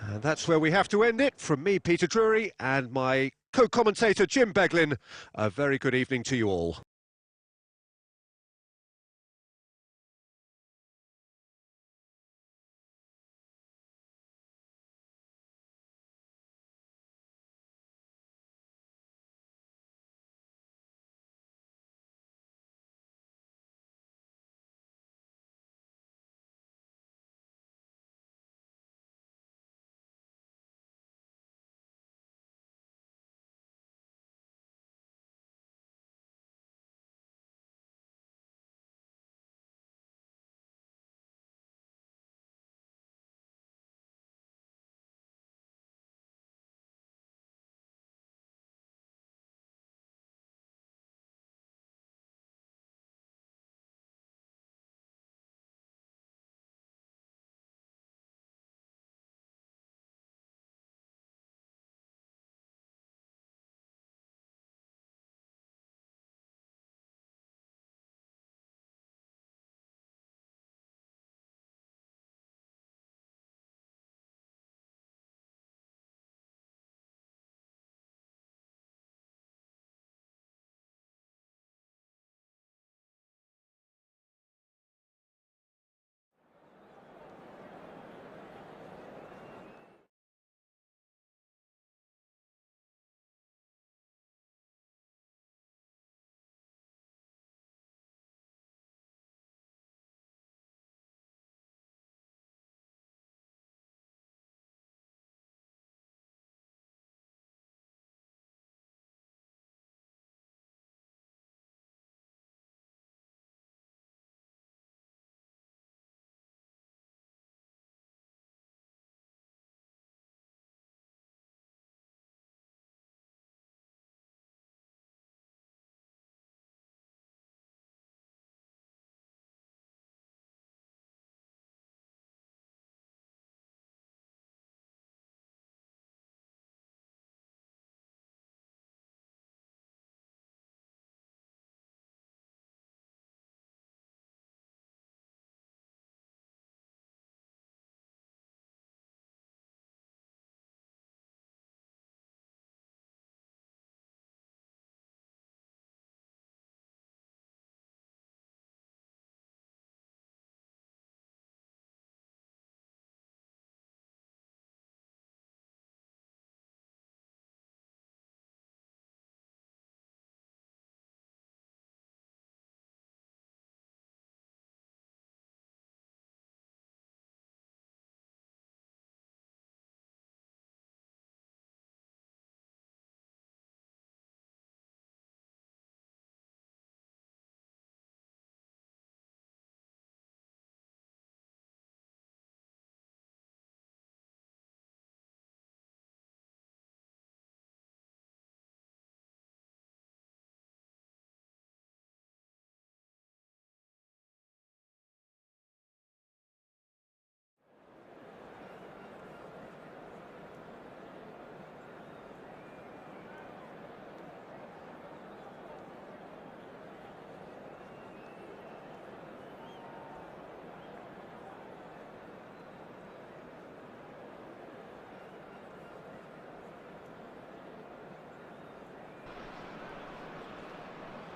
And that's where we have to end it. From me, Peter Drury, and my co-commentator, Jim Beglin, a very good evening to you all.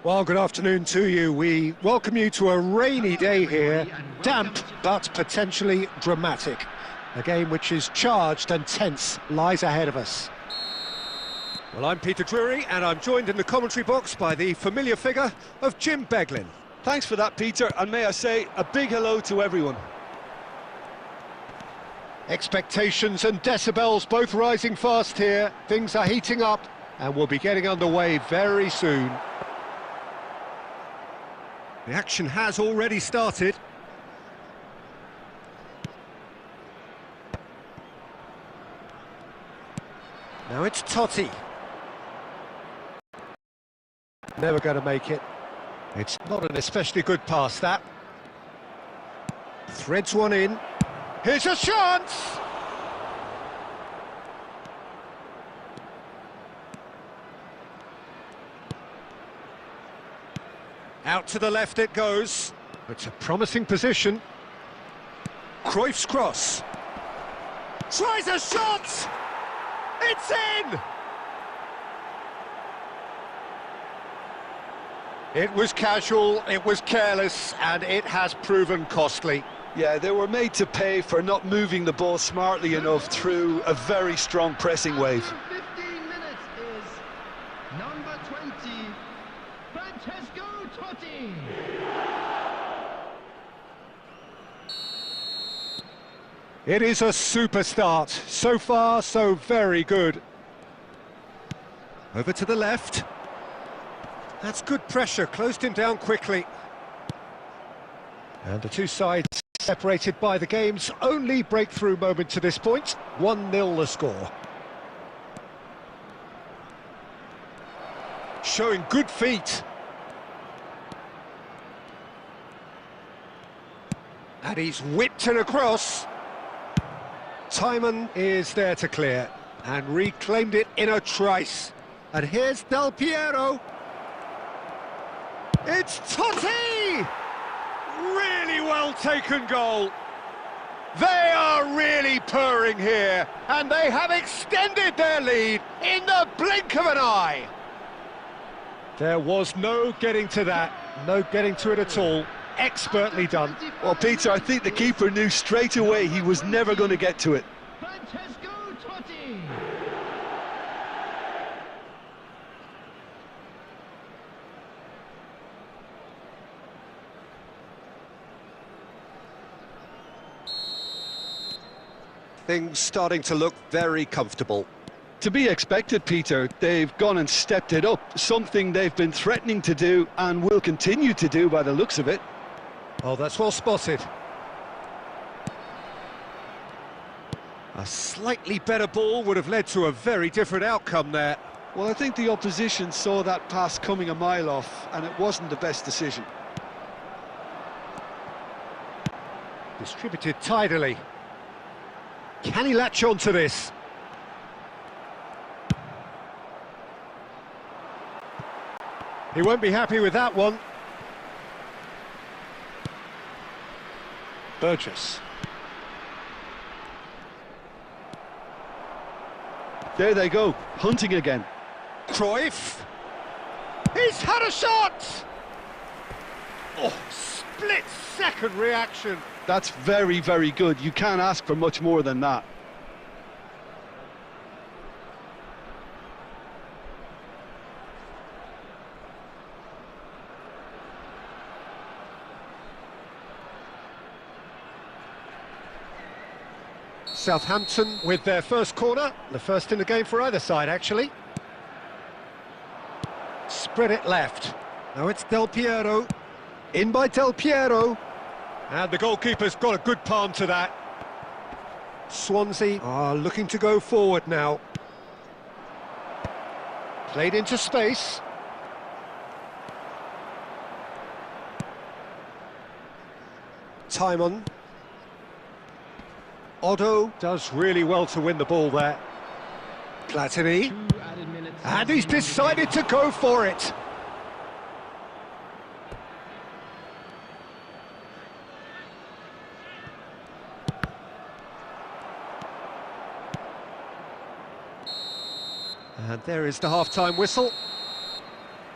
Well, good afternoon to you. We welcome you to a rainy day here, damp but potentially dramatic. A game which is charged and tense lies ahead of us. Well, I'm Peter Drury, and I'm joined in the commentary box by the familiar figure of Jim Beglin. Thanks for that, Peter, and may I say a big hello to everyone. Expectations and decibels both rising fast here. Things are heating up, and we'll be getting underway very soon. The action has already started. Now it's Totti. Never going to make it. It's not an especially good pass, that. Threads one in. Here's a chance! Out to the left it goes. It's a promising position. Cruyff's cross. Tries a shot! It's in! It was casual, it was careless, and it has proven costly. Yeah, they were made to pay for not moving the ball smartly enough through a very strong pressing wave. 15 minutes is number 20, Francesco Totti. It is a super start. So far, so very good. Over to the left. That's good pressure, closed him down quickly. And the two sides separated by the game's only breakthrough moment to this point. 1-0 the score. Showing good feet. And he's whipped it across. Timon is there to clear and reclaimed it in a trice. And here's Del Piero. It's Totti! Really well taken goal. They are really purring here, and they have extended their lead in the blink of an eye. There was no getting to that, no getting to it at all. Expertly done. Well, Peter, I think the keeper knew straight away he was never going to get to it. Francesco Totti. Things starting to look very comfortable. To be expected, Peter. They've gone and stepped it up, something they've been threatening to do and will continue to do by the looks of it. Oh, that's well spotted. A slightly better ball would have led to a very different outcome there. Well, I think the opposition saw that pass coming a mile off, and it wasn't the best decision. Distributed tidily. Can he latch on to this? He won't be happy with that one. Burgess. There they go, hunting again. Cruyff. He's had a shot! Oh, split-second reaction. That's very, very good. You can't ask for much more than that. Southampton with their first corner, the first in the game for either side, actually. Spread it left. Now it's Del Piero. In by Del Piero. And the goalkeeper's got a good palm to that. Swansea are looking to go forward now. Played into space. Timon. Otto does really well to win the ball there. Platini. And he's decided to go for it. And there is the half-time whistle.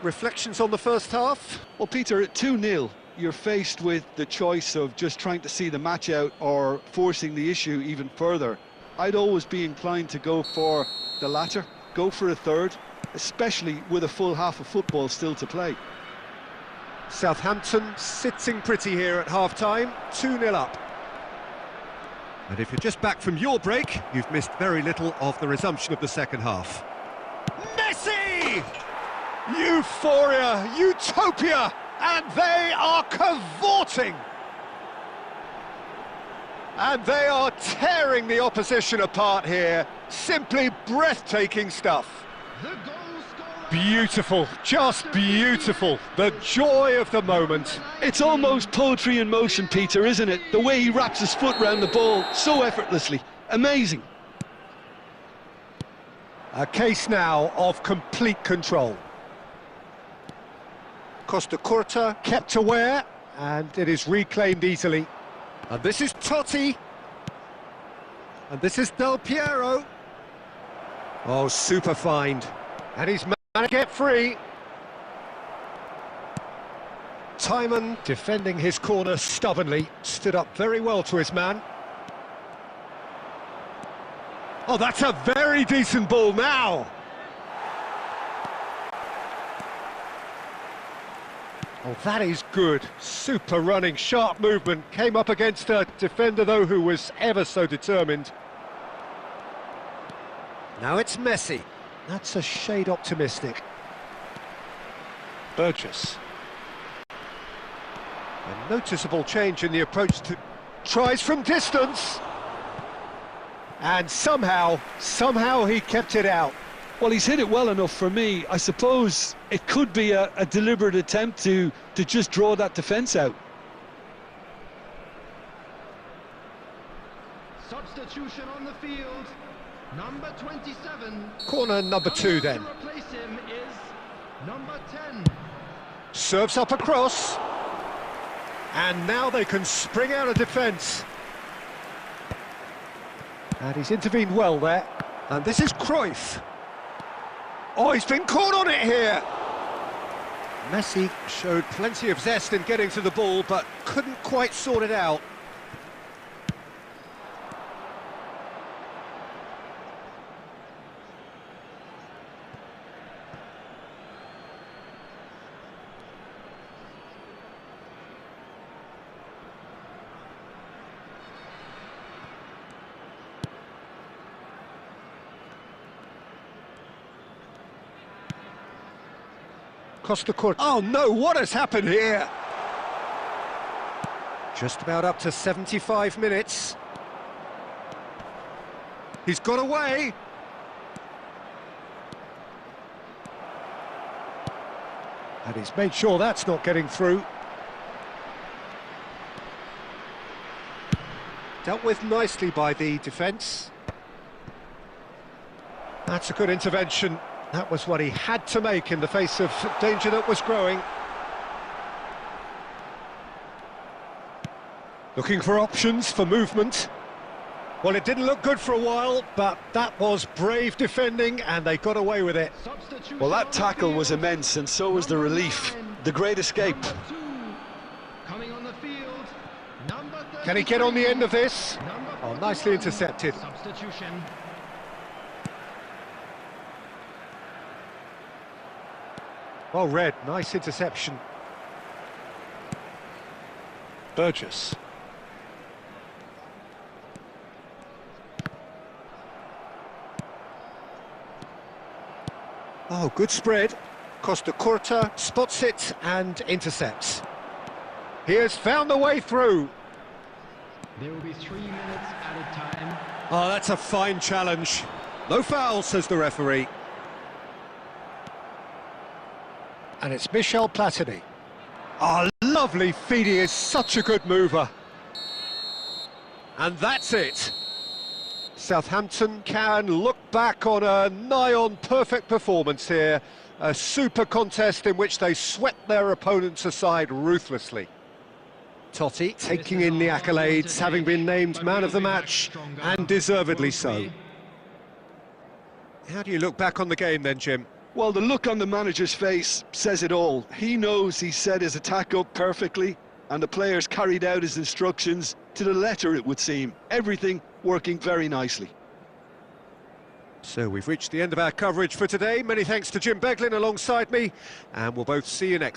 reflections on the first half? Well, Peter, at 2-0, you're faced with the choice of just trying to see the match out or forcing the issue even further. I'd always be inclined to go for the latter, go for a third, especially with a full half of football still to play. Southampton sitting pretty here at half-time, 2-0 up. And if you're just back from your break, you've missed very little of the resumption of the second half. Messi! Euphoria, utopia, and they are cavorting! And they are tearing the opposition apart here. Simply breathtaking stuff. Beautiful, just beautiful. The joy of the moment. It's almost poetry in motion, Peter, isn't it? The way he wraps his foot round the ball so effortlessly. Amazing. A case now of complete control. Costa Curta kept aware, and it is reclaimed easily. And this is Totti. And this is Del Piero. Oh, super find. And he's managed to get free. Timon, defending his corner stubbornly, stood up very well to his man. Oh, that's a very decent ball now. Oh, that is good. Super running, sharp movement. Came up against a defender, though, who was ever so determined. Now it's Messi. That's a shade optimistic. Burgess. A noticeable change in the approach to... Tries from distance. And somehow he kept it out. Well, he's hit it well enough for me. I suppose it could be a deliberate attempt to just draw that defence out. Substitution on the field. Number 27. Corner number 2 then. To replace him is number 10. Serves up across. And now they can spring out of defence. And he's intervened well there. And this is Cruyff. Oh, he's been caught on it here. Messi showed plenty of zest in getting to the ball, but couldn't quite sort it out. Costa Curta. Oh no, what has happened here? Just about up to 75 minutes. He's got away. And he's made sure that's not getting through. Dealt with nicely by the defence. That's a good intervention. That was what he had to make in the face of danger that was growing. Looking for options for movement. Well, it didn't look good for a while, but that was brave defending, and they got away with it. Well, that tackle was immense, and so was the relief. The great escape. Coming on the field, number 33. Can he get on the end of this? Oh, nicely intercepted. Substitution. Well read, nice interception. Burgess. Oh, good spread. Costa Curta spots it and intercepts. He has found the way through. There will be 3 minutes added time. Oh, that's a fine challenge. No foul, says the referee. And it's Michel Platini. Oh, lovely feed, he is such a good mover. And that's it. Southampton can look back on a nigh-on perfect performance here. A super contest in which they swept their opponents aside ruthlessly. Totti taking in the accolades, having been named man of the match, and deservedly so. How do you look back on the game then, Jim? Well, the look on the manager's face says it all. He knows he set his attack up perfectly, and the players carried out his instructions to the letter, it would seem. Everything working very nicely. So we've reached the end of our coverage for today. Many thanks to Jim Beglin alongside me, and we'll both see you next